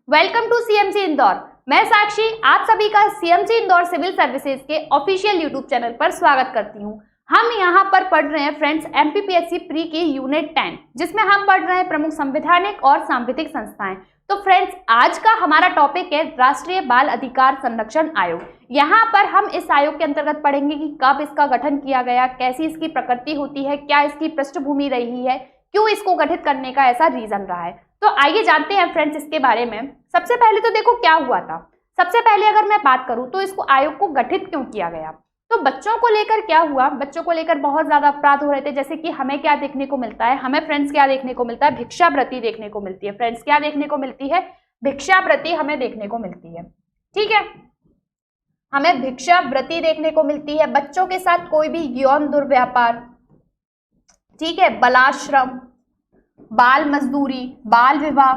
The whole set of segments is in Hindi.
Welcome to CMC Indore. मैं साक्षी आप सभी का सीएमसी इंदौर सिविल सर्विसेज के ऑफिशियल यूट्यूब चैनल पर स्वागत करती हूं। हम यहां पर पढ़ रहे हैं फ्रेंड्स एमपीपीएससी प्री की यूनिट 10, जिसमें हम पढ़ रहे हैं प्रमुख संवैधानिक और सांविधिक संस्थाएं। तो फ्रेंड्स आज का हमारा टॉपिक है राष्ट्रीय बाल अधिकार संरक्षण आयोग। यहाँ पर हम इस आयोग के अंतर्गत पढ़ेंगे कि कब इसका गठन किया गया, कैसी इसकी प्रकृति होती है, क्या इसकी पृष्ठभूमि रही है, क्यों इसको गठित करने का ऐसा रीजन रहा है। तो आइए जानते हैं फ्रेंड्स इसके बारे में। सबसे पहले तो देखो क्या हुआ था। सबसे पहले अगर मैं बात करूं तो इसको आयोग को गठित क्यों किया गया, तो बच्चों को लेकर क्या हुआ, बच्चों को लेकर बहुत ज्यादा अपराध हो रहे थे। जैसे कि हमें क्या देखने को मिलता है, हमें फ्रेंड्स क्या देखने को मिलता है, भिक्षावृत्ति देखने को मिलती है। फ्रेंड्स क्या देखने को मिलती है, भिक्षावृत्ति हमें देखने को मिलती है। ठीक है, हमें भिक्षावृत्ति देखने को मिलती है। बच्चों के साथ कोई भी यौन दुर्व्यापार, ठीक है, बालाश्रम, बाल मजदूरी, बाल विवाह,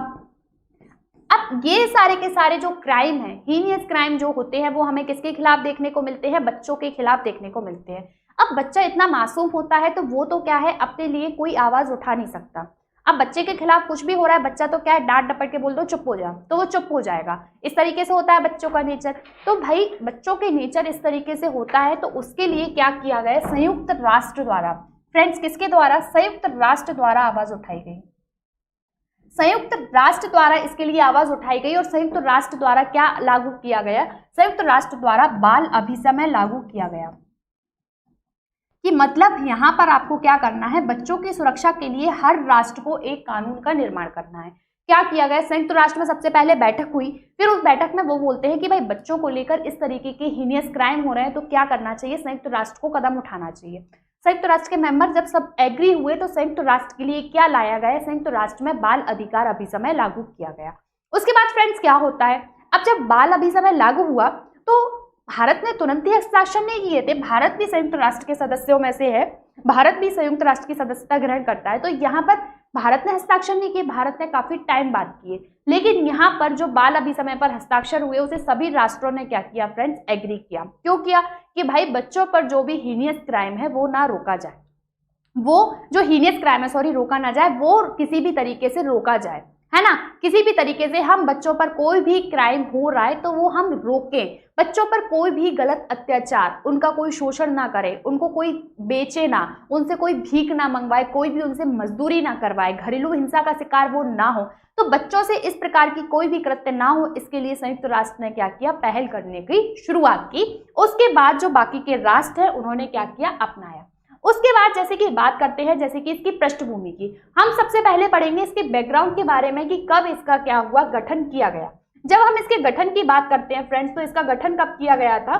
अब ये सारे के सारे जो क्राइम है, हीनियस क्राइम जो होते हैं, वो हमें किसके खिलाफ देखने को मिलते हैं, बच्चों के खिलाफ देखने को मिलते हैं। अब बच्चा इतना मासूम होता है तो वो तो क्या है, अपने लिए कोई आवाज उठा नहीं सकता। अब बच्चे के खिलाफ कुछ भी हो रहा है, बच्चा तो क्या है, डांट डपट के बोल दो चुप हो जा, तो वो चुप हो जाएगा। इस तरीके से होता है बच्चों का नेचर। तो भाई बच्चों के नेचर इस तरीके से होता है, तो उसके लिए क्या किया गया, संयुक्त राष्ट्र द्वारा, फ्रेंड्स किसके द्वारा, संयुक्त राष्ट्र द्वारा आवाज उठाई गई। संयुक्त राष्ट्र द्वारा इसके लिए आवाज उठाई गई। और संयुक्त राष्ट्र द्वारा क्या लागू किया गया, संयुक्त राष्ट्र द्वारा बाल अभिसमय लागू किया गया। कि मतलब यहाँ पर आपको क्या करना है, बच्चों की सुरक्षा के लिए हर राष्ट्र को एक कानून का निर्माण करना है। क्या किया गया, संयुक्त राष्ट्र में सबसे पहले बैठक हुई, फिर उस बैठक में वो बोलते हैं कि भाई बच्चों को लेकर इस तरीके के हीनियस क्राइम हो रहे हैं, तो क्या करना चाहिए, संयुक्त राष्ट्र को कदम उठाना चाहिए। संयुक्त राष्ट्र के मेंबर जब सब एग्री हुए तो संयुक्त राष्ट्र के लिए क्या लाया गया, संयुक्त राष्ट्र में बाल अधिकार अभिसमय लागू किया गया। उसके बाद फ्रेंड्स क्या होता है, अब जब बाल अभिसमय लागू हुआ तो भारत ने तुरंत ही हस्ताक्षर नहीं किए थे। भारत भी संयुक्त राष्ट्र के सदस्यों में से है, भारत भी संयुक्त राष्ट्र की सदस्यता ग्रहण करता है। तो यहाँ पर भारत ने हस्ताक्षर नहीं किए, भारत ने काफी टाइम बाद किए। लेकिन यहाँ पर जो बाल अभिसमय पर हस्ताक्षर हुए उसे सभी राष्ट्रों ने क्या किया फ्रेंड्स, एग्री किया। क्यों किया, कि भाई बच्चों पर जो भी हीनियस क्राइम है वो ना रोका जाए, वो जो हीनियस क्राइम है सॉरी रोका ना जाए, वो किसी भी तरीके से रोका जाए, है ना। किसी भी तरीके से हम बच्चों पर कोई भी क्राइम हो रहा है तो वो हम रोकें। बच्चों पर कोई भी गलत अत्याचार, उनका कोई शोषण ना करे, उनको कोई बेचे ना, उनसे कोई भीख ना मंगवाए, कोई भी उनसे मजदूरी ना करवाए, घरेलू हिंसा का शिकार वो ना हो। तो बच्चों से इस प्रकार की कोई भी कृत्य ना हो, इसके लिए संयुक्त राष्ट्र ने क्या किया, पहल करने की शुरुआत की। उसके बाद जो बाकी के राष्ट्र हैं उन्होंने क्या किया, अपनाया। उसके बाद जैसे कि बात करते हैं जैसे कि इसकी पृष्ठभूमि की, हम सबसे पहले पढ़ेंगे इसके बैकग्राउंड के बारे में कि कब इसका क्या हुआ, गठन किया गया। जब हम इसके गठन की बात करते हैं फ्रेंड्स, तो इसका गठन कब किया गया था,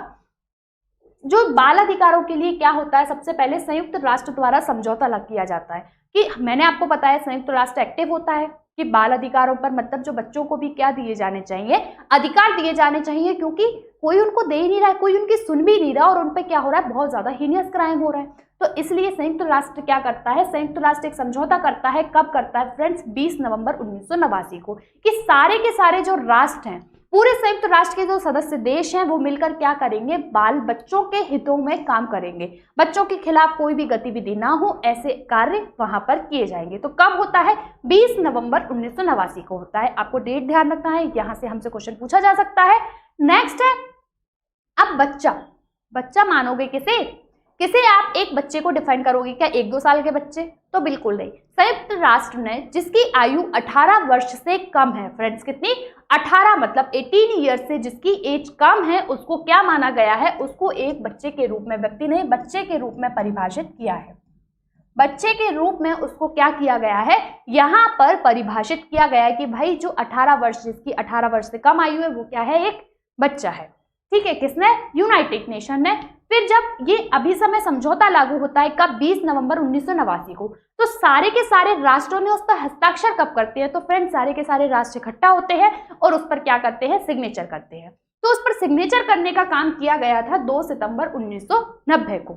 जो बाल अधिकारों के लिए क्या होता है, सबसे पहले संयुक्त राष्ट्र द्वारा समझौता किया जाता है। कि मैंने आपको बताया संयुक्त राष्ट्र एक्टिव होता है कि बाल अधिकारों पर, मतलब जो बच्चों को भी क्या दिए जाने चाहिए, अधिकार दिए जाने चाहिए, क्योंकि कोई उनको दे ही नहीं रहा है, कोई उनकी सुन भी नहीं रहा और उन पर क्या हो रहा है, बहुत ज्यादा हीनियस क्राइम हो रहा है। तो इसलिए संयुक्त राष्ट्र क्या करता है, संयुक्त राष्ट्र एक समझौता करता है। कब करता है फ्रेंड्स, 20 नवंबर 1989 को, कि सारे के सारे जो राष्ट्र हैं, पूरे संयुक्त राष्ट्र के जो सदस्य देश हैं, वो मिलकर क्या करेंगे, बाल बच्चों के हितों में काम करेंगे। बच्चों के खिलाफ कोई भी गतिविधि ना हो, ऐसे कार्य वहां पर किए जाएंगे। तो कब होता है, 20 नवंबर 1989 को होता है। आपको डेट ध्यान रखना है, यहां से हमसे क्वेश्चन पूछा जा सकता है। नेक्स्ट है, अब बच्चा मानोगे किसे आप एक बच्चे को डिफाइन करोगे, क्या 1-2 साल के बच्चे, तो बिल्कुल नहीं। संयुक्त राष्ट्र ने जिसकी आयु 18 वर्ष से कम है फ्रेंड्स, कितनी, 18 मतलब 18 ईयर से जिसकी एज कम है, उसको क्या माना गया है, उसको एक बच्चे के रूप में, व्यक्ति नहीं बच्चे के रूप में परिभाषित किया है। बच्चे के रूप में उसको क्या किया गया है, यहाँ पर परिभाषित किया गया है कि भाई जो 18 वर्ष, जिसकी 18 वर्ष से कम आयु है, वो क्या है, एक बच्चा है। ठीक है, किसने, यूनाइटेड नेशन ने। फिर जब ये अभिसमय समझौता लागू होता है कब, 20 नवंबर 1989 को, तो सारे के सारे राष्ट्रों ने उस पर हस्ताक्षर कब करते हैं, तो फ्रेंड्स सारे के सारे राष्ट्र इकट्ठा होते हैं और उस पर क्या करते हैं, सिग्नेचर करते हैं। तो उस पर सिग्नेचर करने का काम किया गया था 2 सितंबर 1990 को।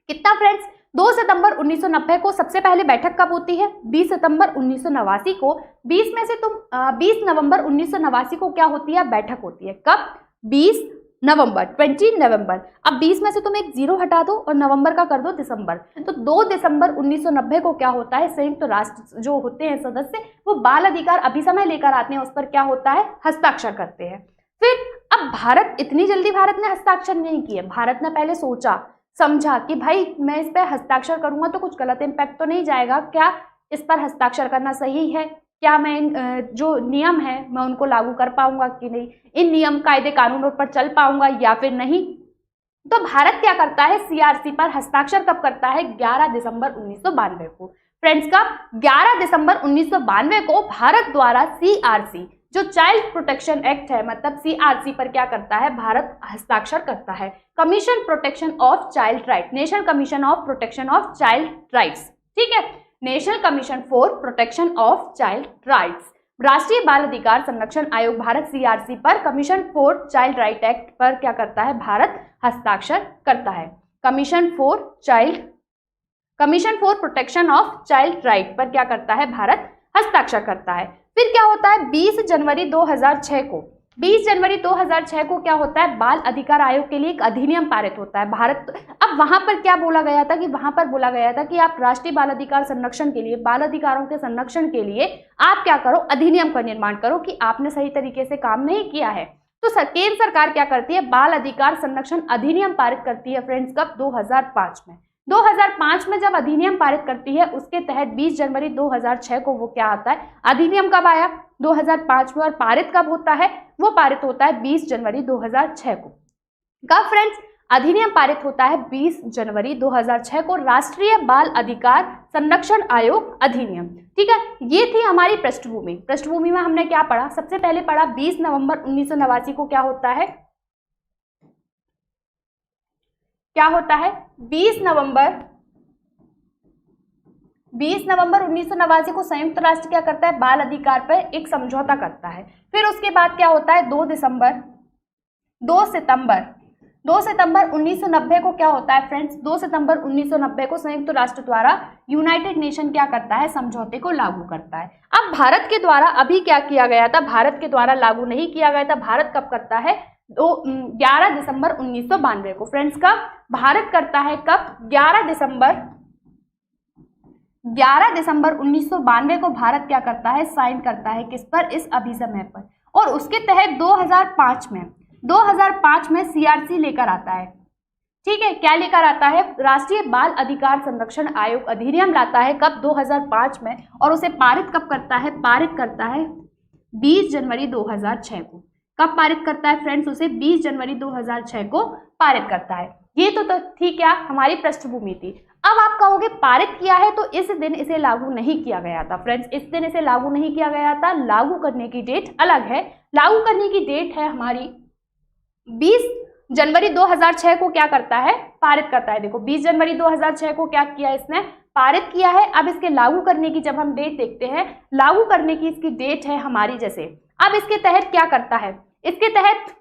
कितना फ्रेंड्स, 2 सितंबर 1990 को। सबसे पहले बैठक कब होती है, 20 सितंबर 1989 को। 20 में से तुम 20 नवंबर 1989 को क्या होती है, बैठक होती है। कब, 20 नवंबर, 20 नवंबर। अब 20 में से तुम एक 0 हटा दो और नवंबर का कर दो दिसंबर, तो 2 दिसंबर 1990 को क्या होता है, संयुक्त राष्ट्र जो होते हैं सदस्य वो बाल अधिकार अभिसमय लेकर आते हैं, उस पर क्या होता है, हस्ताक्षर करते हैं। फिर अब भारत, इतनी जल्दी भारत ने हस्ताक्षर नहीं किए, भारत ने पहले सोचा समझा कि भाई मैं इस पर हस्ताक्षर करूंगा तो कुछ गलत इम्पैक्ट तो नहीं जाएगा, क्या इस पर हस्ताक्षर करना सही है, क्या मैं जो नियम है मैं उनको लागू कर पाऊंगा कि नहीं, इन नियम कायदे कानूनों पर चल पाऊंगा या फिर नहीं। तो भारत क्या करता है, सीआरसी पर हस्ताक्षर कब करता है, 11 दिसंबर 1992 को। फ्रेंड्स कब, 11 दिसंबर 1992 को भारत द्वारा सीआरसी जो चाइल्ड प्रोटेक्शन एक्ट है, मतलब सीआरसी पर क्या करता है, भारत हस्ताक्षर करता है। Commission protection of child right, national commission of protection of child rights, ठीक है, national commission for protection of child rights. राष्ट्रीय बाल अधिकार संरक्षण आयोग भारत सीआरसी पर commission for child right act पर क्या करता है, भारत हस्ताक्षर करता है। Commission for protection of child right पर क्या करता है, भारत हस्ताक्षर करता है। फिर क्या होता है, 20 जनवरी 2006 को, 20 जनवरी 2006 को क्या होता है, बाल अधिकार आयोग के लिए एक अधिनियम पारित होता है। भारत, अब वहां पर क्या बोला गया था कि वहां पर बोला गया था कि आप राष्ट्रीय बाल अधिकार संरक्षण के लिए, बाल अधिकारों के संरक्षण के लिए आप क्या करो, अधिनियम का निर्माण करो कि आपने सही तरीके से काम नहीं किया है। तो केंद्र सरकार क्या करती है, बाल अधिकार संरक्षण अधिनियम पारित करती है। फ्रेंड्स कब, 2005 में। 2005 में जब अधिनियम पारित करती है, उसके तहत 20 जनवरी 2006 को वो क्या आता है, अधिनियम कब आया, 2005 में, और पारित कब होता है, वो पारित होता है 20 जनवरी 2006 को। कब फ्रेंड्स, अधिनियम पारित होता है 20 जनवरी 2006 को, राष्ट्रीय बाल अधिकार संरक्षण आयोग अधिनियम, ठीक है। ये थी हमारी पृष्ठभूमि। पृष्ठभूमि में हमने क्या पढ़ा, सबसे पहले पढ़ा 20 नवंबर 1989 को क्या होता है, 20 नवंबर 1989 को संयुक्त राष्ट्र क्या करता है, बाल अधिकार पर एक समझौता करता है। फिर उसके बाद क्या होता है, 2 सितंबर 1990 को क्या होता है फ्रेंड्स, 2 सितंबर 1990 को संयुक्त राष्ट्र द्वारा यूनाइटेड नेशन क्या करता है, समझौते को लागू करता है। अब भारत के द्वारा अभी क्या किया गया था, भारत के द्वारा लागू नहीं किया गया था, भारत कब करता है, 11 दिसंबर 1992 को। फ्रेंड्स कब भारत करता है, कब, 11 दिसंबर 1992 को भारत क्या करता है, साइन करता है, किस पर, इस अभिसमय पर। और उसके तहत 2005 में सीआरसी लेकर आता है, ठीक है, क्या लेकर आता है, राष्ट्रीय बाल अधिकार संरक्षण आयोग अधिनियम लाता है, कब, 2005 में, और उसे पारित कब करता है, पारित करता है 20 जनवरी 2006 को। कब पारित करता है फ्रेंड्स, उसे 20 जनवरी 2006 को पारित करता है। ये तो थी क्या, हमारी पृष्ठभूमि थी। अब आप कहोगे पारित किया है तो इस दिन इसे लागू नहीं किया गया था। फ्रेंड्स इस दिन इसे लागू नहीं किया गया था, लागू करने की डेट अलग है। लागू करने की डेट है हमारी 20 जनवरी 2006 को क्या करता है, पारित करता है। देखो 20 जनवरी 2006 को क्या किया, इसने पारित किया है। अब इसके लागू करने की जब हम डेट देखते हैं, लागू करने की इसकी डेट है हमारी जैसे, अब इसके तहत क्या करता है, इसके तहत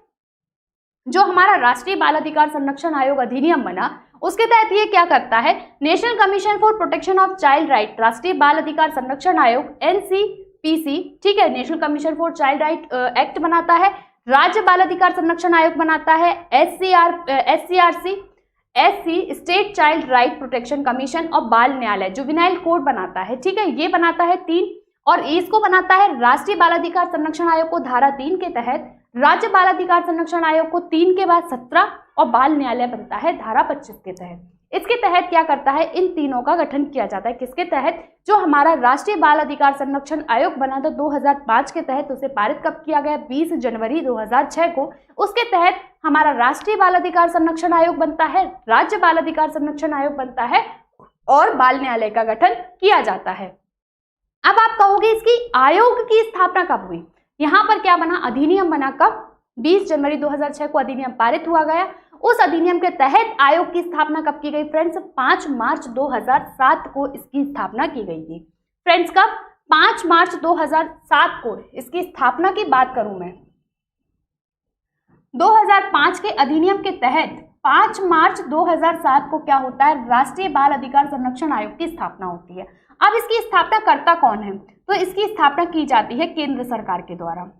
जो हमारा राष्ट्रीय बाल अधिकार संरक्षण आयोग अधिनियम बना, उसके तहत ये क्या करता है, national commission for protection of child right, राष्ट्रीय बाल अधिकार संरक्षण आयोग NCPC, ठीक है, national commission for child right act बनाता है। राज्य बाल अधिकार संरक्षण आयोग बनाता है SC state child right protection commission, और बाल न्यायालय जुवेनाइल कोड बनाता है, ठीक है, ये बनाता है 3। और इसको बनाता है राष्ट्रीय बाल अधिकार संरक्षण आयोग को धारा 3 के तहत, राज्य बाल अधिकार संरक्षण आयोग को 3 के बाद 17, और बाल न्यायालय बनता है धारा 25 के तहत। इसके तहत क्या करता है, इन तीनों का गठन किया जाता है। किसके तहत, जो हमारा राष्ट्रीय बाल अधिकार संरक्षण आयोग बना था 2005 के तहत, उसे पारित कब किया गया, 20 जनवरी 2006 को। उसके तहत हमारा राष्ट्रीय बाल अधिकार संरक्षण आयोग बनता है, राज्य बाल अधिकार संरक्षण आयोग बनता है, और बाल न्यायालय का गठन किया जाता है। अब आप कहोगे इसकी आयोग की स्थापना कब हुई, यहाँ पर क्या बना, अधिनियम बना, कब, 20 जनवरी 2006 को अधिनियम पारित हुआ गया। उस अधिनियम के तहत आयोग की स्थापना कब की गई फ्रेंड्स, 5 मार्च 2007 को इसकी स्थापना की गई थी। फ्रेंड्स कब, 5 मार्च 2007 को इसकी स्थापना की बात करूं मैं, 2005 के अधिनियम के तहत 5 मार्च 2007 को क्या होता है, राष्ट्रीय बाल अधिकार संरक्षण आयोग की स्थापना होती है। अब इसकी स्थापना करता कौन है, तो इसकी स्थापना की जाती है केंद्र सरकार के द्वारा।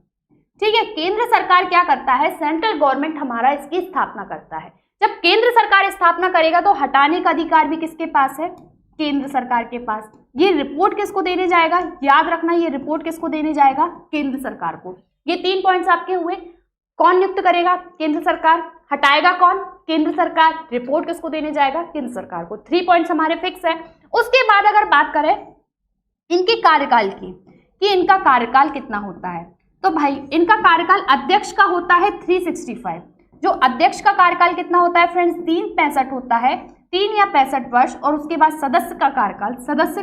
ठीक है, केंद्र सरकार क्या करता है, सेंट्रल गवर्नमेंट हमारा इसकी स्थापना करता है। जब केंद्र सरकार स्थापना करेगा तो हटाने का अधिकार भी किसके पास है, केंद्र सरकार के पास। ये रिपोर्ट किसको देने जाएगा, याद रखना, ये रिपोर्ट किसको देने जाएगा, केंद्र सरकार को। ये 3 पॉइंट्स आपके हुए। कौन नियुक्त करेगा, केंद्र सरकार। हटाएगा कौन, केंद्र सरकार। रिपोर्ट किसको देने जाएगा, केंद्र सरकार को। 3 पॉइंट्स हमारे फिक्स है। उसके बाद अगर बात करें इनके कार्यकाल की कि इनका कार्यकाल कितना होता है, तो भाई इनका कार्यकाल अध्यक्ष का होता है 365। जो अध्यक्ष का कार्यकाल कितना होता है फ्रेंड्स, 365 होता है, 3 या 65 वर्ष। और उसके बाद सदस्य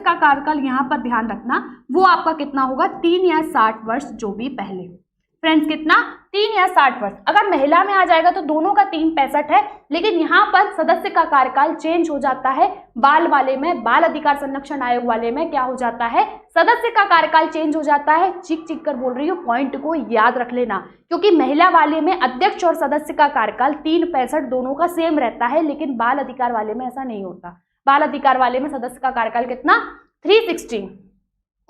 का कार्यकाल यहाँ पर ध्यान रखना, वो आपका कितना होगा, 3 या 60 वर्ष, जो भी पहले हो। फ्रेंड्स कितना, 3 या 60 वर्ष। अगर महिला में आ जाएगा तो दोनों का 365 है, लेकिन यहाँ पर सदस्य का कार्यकाल चेंज हो जाता है। बाल वाले में, बाल अधिकार संरक्षण आयोग वाले में क्या हो जाता है, सदस्य का कार्यकाल चेंज हो जाता है। चिक चिक कर बोल रही हूँ, पॉइंट को याद रख लेना, क्योंकि महिला वाले में अध्यक्ष और सदस्य का कार्यकाल 365 दोनों का सेम रहता है, लेकिन बाल अधिकार वाले में ऐसा नहीं होता। बाल अधिकार वाले में सदस्य का कार्यकाल कितना, 360।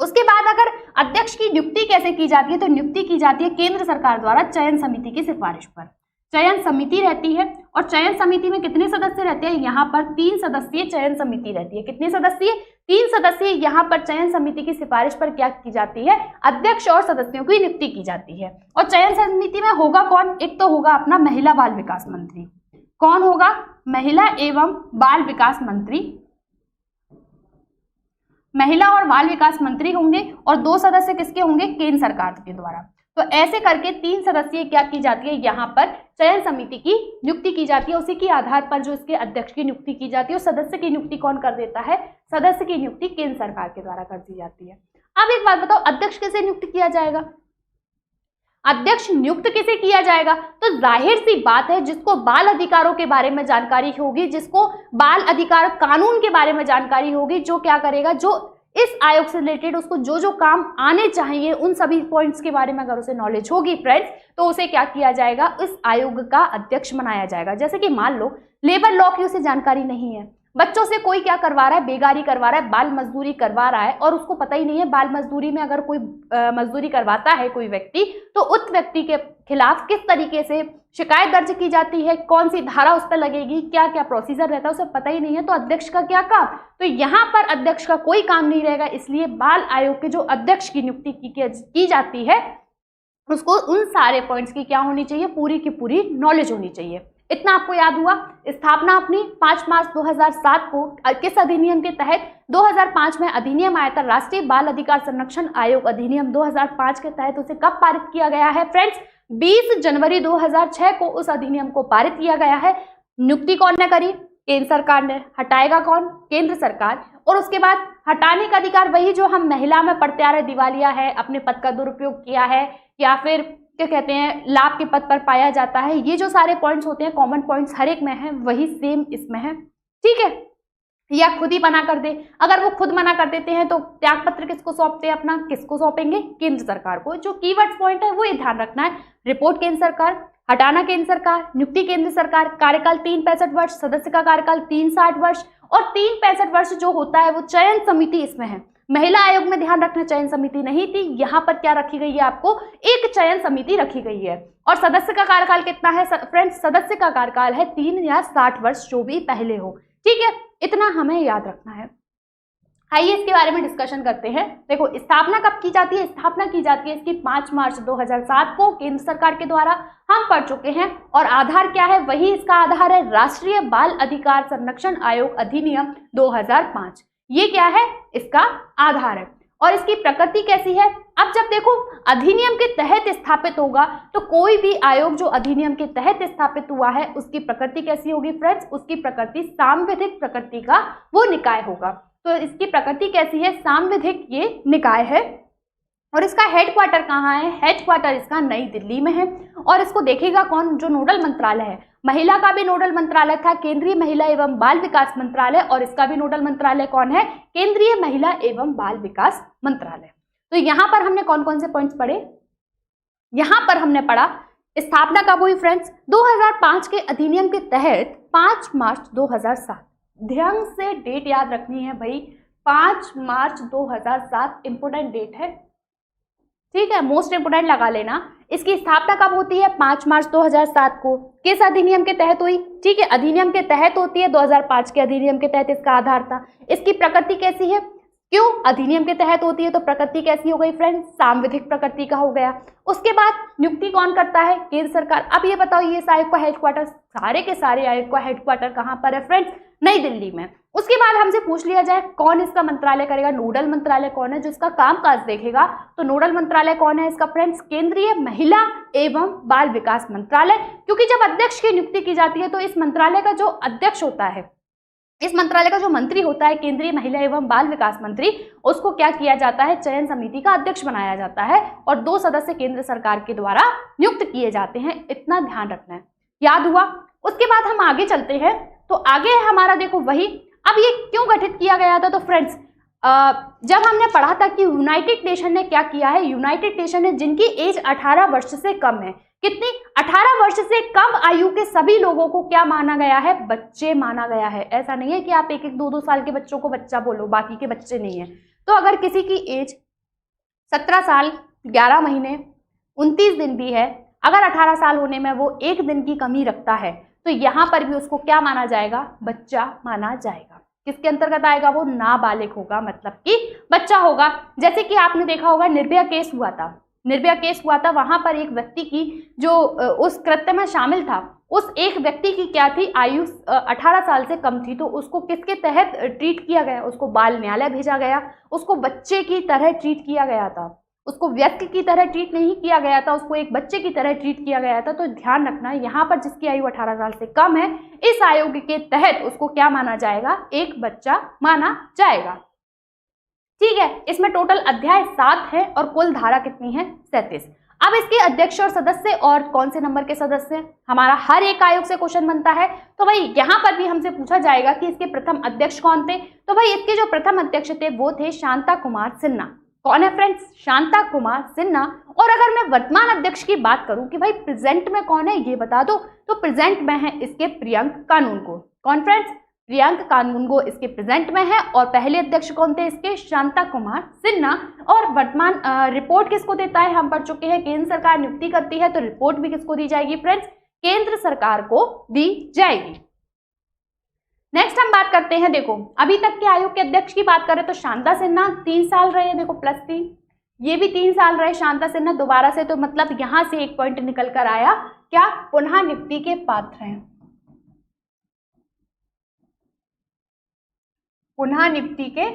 उसके बाद अगर अध्यक्ष की नियुक्ति कैसे की जाती है, तो नियुक्ति की जाती है केंद्र सरकार द्वारा चयन समिति की सिफारिश पर। चयन समिति रहती है, और चयन समिति में कितने सदस्य रहते हैं, यहाँ पर 3 सदस्यीय चयन समिति रहती है। कितने सदस्यीय, 3 सदस्यीय। यहाँ पर चयन समिति की सिफारिश पर क्या की जाती है, अध्यक्ष और सदस्यों की नियुक्ति की जाती है। और चयन समिति में होगा कौन, एक तो होगा अपना महिला बाल विकास मंत्री। कौन होगा, महिला एवं बाल विकास मंत्री, महिला और बाल विकास मंत्री होंगे। और 2 सदस्य किसके होंगे, केंद्र सरकार के द्वारा। तो ऐसे करके 3 सदस्यीय क्या की जाती है, यहाँ पर चयन समिति की नियुक्ति की जाती है। उसी के आधार पर जो इसके अध्यक्ष की नियुक्ति की जाती है, और सदस्य की नियुक्ति कौन कर देता है, सदस्य की नियुक्ति केंद्र सरकार के द्वारा कर दी जाती है। अब एक बात बताओ, अध्यक्ष कैसे नियुक्त किया जाएगा, अध्यक्ष नियुक्त किसे किया जाएगा, तो जाहिर सी बात है जिसको बाल अधिकारों के बारे में जानकारी होगी, जिसको बाल अधिकार कानून के बारे में जानकारी होगी, जो क्या करेगा, जो इस आयोग से रिलेटेड उसको जो जो काम आने चाहिए उन सभी पॉइंट्स के बारे में अगर उसे नॉलेज होगी फ्रेंड्स, तो उसे क्या किया जाएगा, इस आयोग का अध्यक्ष बनाया जाएगा। जैसे कि मान लो लेबर लॉ की उसे जानकारी नहीं है, बच्चों से कोई क्या करवा रहा है, बेगारी करवा रहा है, बाल मजदूरी करवा रहा है, और उसको पता ही नहीं है बाल मजदूरी में अगर कोई मजदूरी करवाता है कोई व्यक्ति, तो उस व्यक्ति के खिलाफ किस तरीके से शिकायत दर्ज की जाती है, कौन सी धारा उस पर लगेगी, क्या क्या प्रोसीजर रहता है, उसे पता ही नहीं है। तो अध्यक्ष का क्या काम, तो यहाँ पर अध्यक्ष का कोई काम नहीं रहेगा। इसलिए बाल आयोग के जो अध्यक्ष की नियुक्ति की जाती है, उसको उन सारे पॉइंट्स की क्या होनी चाहिए, पूरी की पूरी नॉलेज होनी चाहिए। इतना आपको याद हुआ। स्थापना अपनी 5 मार्च 2007 को किस अधिनियम के तहत, 2005 में अधिनियम आया था, राष्ट्रीय बाल अधिकार संरक्षण आयोग अधिनियम 2005 के तहत उसे कब पारित किया गया है फ्रेंड्स, 20 जनवरी 2006 को उस अधिनियम को पारित किया गया है। नियुक्ति कौन ने करी, केंद्र सरकार ने। हटाएगा कौन, केंद्र सरकार। और उसके बाद हटाने का अधिकार वही जो हम महिला में पढ़ते आ रहे, दिवालिया है, अपने पद का दुरुपयोग किया है, या फिर क्या कहते हैं लाभ के पद पर पाया जाता है, ये जो सारे पॉइंट्स होते हैं कॉमन पॉइंट्स हर एक में है, वही सेम इसमें है। ठीक है, या खुद ही मना कर दे। अगर वो खुद मना कर देते हैं तो त्याग पत्र किसको सौंपते हैं, अपना किसको सौंपेंगे, केंद्र सरकार को। जो कीवर्ड्स पॉइंट है वो ये ध्यान रखना है, रिपोर्ट केंद्र सरकार, हटाना केंद्र सरकार, नियुक्ति केंद्र सरकार, कार्यकाल 365 वर्ष, सदस्य का कार्यकाल 360 वर्ष, और 365 वर्ष जो होता है वो चयन समिति इसमें है। महिला आयोग में ध्यान रखना चयन समिति नहीं थी, यहाँ पर क्या रखी गई है, आपको एक चयन समिति रखी गई है। और सदस्य का कार्यकाल कितना है फ्रेंड्स, सदस्य का कार्यकाल है 3 या 60 वर्ष, जो भी पहले हो। ठीक है, इतना हमें याद रखना है। आइए इसके बारे में डिस्कशन करते हैं। देखो, स्थापना कब की जाती है, स्थापना की जाती है इसकी 5 मार्च 2007 को केंद्र सरकार के द्वारा, हम पढ़ चुके हैं। और आधार क्या है, वही इसका आधार है राष्ट्रीय बाल अधिकार संरक्षण आयोग अधिनियम 2005। ये क्या है, इसका आधार है। और इसकी प्रकृति कैसी है, अब जब देखो अधिनियम के तहत स्थापित होगा, तो कोई भी आयोग जो अधिनियम के तहत स्थापित हुआ है उसकी प्रकृति कैसी होगी फ्रेंड्स, उसकी प्रकृति सांविधिक प्रकृति का वो निकाय होगा। तो इसकी प्रकृति कैसी है, सांविधिक ये निकाय है। और इसका हेडक्वार्टर कहाँ है, हेडक्वार्टर इसका नई दिल्ली में है। और इसको देखेगा कौन, जो नोडल मंत्रालय है, महिला का भी नोडल मंत्रालय था केंद्रीय महिला एवं बाल विकास मंत्रालय, और इसका भी नोडल मंत्रालय कौन है, केंद्रीय महिला एवं बाल विकास मंत्रालय। तो यहाँ पर हमने कौन कौन से पॉइंट्स पढ़े, यहाँ पर हमने पढ़ा स्थापना कब हुई फ्रेंड्स, 2005 के अधिनियम के तहत 5 मार्च 2007। ध्यान से डेट याद रखनी है भाई, 5 मार्च 2007 इंपोर्टेंट डेट है। ठीक है, मोस्ट इंपोर्टेंट लगा लेना। इसकी स्थापना कब होती है? 5 मार्च 2007 को। किस अधिनियम के तहत हुई? ठीक है, अधिनियम के तहत होती है, 2005 के अधिनियम के तहत इसका आधार था। इसकी प्रकृति कैसी है? क्यों अधिनियम के तहत होती है तो प्रकृति कैसी हो गई फ्रेंड्स? सांविधिक प्रकृति का हो गया। उसके बाद नियुक्ति कौन करता है? केंद्र सरकार। अब ये बताओ, ये इस आयोग का हेडक्वार्टर, सारे के सारे आयोग का हेडक्वार्टर कहाँ पर है फ्रेंड्स? नई दिल्ली में। उसके बाद हमसे पूछ लिया जाए कौन इसका मंत्रालय करेगा, नोडल मंत्रालय कौन है जो इसका कामकाज देखेगा? तो नोडल मंत्रालय कौन है इसका फ्रेंड्स? केंद्रीय महिला एवं बाल विकास मंत्रालय। क्योंकि जब अध्यक्ष की नियुक्ति की जाती है तो इस मंत्रालय का जो अध्यक्ष होता है, इस मंत्रालय का जो मंत्री होता है, केंद्रीय महिला एवं बाल विकास मंत्री, उसको क्या किया जाता है? चयन समिति का अध्यक्ष बनाया जाता है और 2 सदस्य केंद्र सरकार के द्वारा नियुक्त किए जाते हैं। इतना ध्यान रखना है। याद हुआ? उसके बाद हम आगे चलते हैं। तो आगे है हमारा, देखो वही, अब ये क्यों गठित किया गया था? तो फ्रेंड्स जब हमने पढ़ा था कि यूनाइटेड नेशन ने क्या किया है, यूनाइटेड नेशन ने जिनकी एज 18 वर्ष से कम है, कितनी? 18 वर्ष से कम आयु के सभी लोगों को क्या माना गया है? बच्चे माना गया है। ऐसा नहीं है कि आप 1-1, 2-2 साल के बच्चों को बच्चा बोलो, बाकी के बच्चे नहीं है। तो अगर किसी की एज 17 साल 11 महीने 29 दिन भी है, अगर 18 साल होने में वो 1 दिन की कमी रखता है तो यहाँ पर भी उसको क्या माना जाएगा? बच्चा माना जाएगा। किसके अंतर्गत आएगा? वो नाबालिग होगा, मतलब कि बच्चा होगा। जैसे कि आपने देखा होगा निर्भया केस हुआ था, निर्भया केस हुआ था, वहां पर एक व्यक्ति की जो उस कृत्य में शामिल था, उस एक व्यक्ति की क्या थी? आयु 18 साल से कम थी। तो उसको किसके तहत ट्रीट किया गया? उसको बाल न्यायालय भेजा गया, उसको बच्चे की तरह ट्रीट किया गया था, उसको व्यक्ति की तरह ट्रीट नहीं किया गया था, उसको एक बच्चे की तरह ट्रीट किया गया था। तो ध्यान रखना, यहाँ पर जिसकी आयु 18 साल से कम है, इस आयोग के तहत उसको क्या माना जाएगा? एक बच्चा माना जाएगा। ठीक है, इसमें टोटल अध्याय 7 है और कुल धारा कितनी है? 37। अब इसके अध्यक्ष और सदस्य और कौन से नंबर के सदस्य? हमारा हर एक आयोग से क्वेश्चन बनता है, तो भाई यहाँ पर भी हमसे पूछा जाएगा कि इसके प्रथम अध्यक्ष कौन थे। तो भाई इसके जो प्रथम अध्यक्ष थे वो थे शांता कुमार सिन्हा। कौन है फ्रेंड्स? शांता कुमार सिन्हा। और अगर मैं वर्तमान अध्यक्ष की बात करूं कि भाई प्रेजेंट में कौन है ये बता दो, तो प्रेजेंट में है इसके प्रियंक कानूनगो। कौन फ्रेंड्स? प्रियंक कानूनगो इसके प्रेजेंट में है। और पहले अध्यक्ष कौन थे इसके? शांता कुमार सिन्हा। और वर्तमान रिपोर्ट किसको देता है? हम पढ़ चुके हैं केंद्र सरकार नियुक्ति करती है, तो रिपोर्ट भी किसको दी जाएगी फ्रेंड्स? केंद्र सरकार को दी जाएगी। नेक्स्ट हम बात करते हैं, देखो अभी तक के आयोग के अध्यक्ष की बात करें तो शांता सिन्हा 3 साल रहे, देखो +3, ये भी 3 साल रहे शांता सिन्हा दोबारा से। तो मतलब यहां से एक पॉइंट निकल कर आया, क्या? पुनः नियुक्ति के पात्र हैं, पुनः नियुक्ति के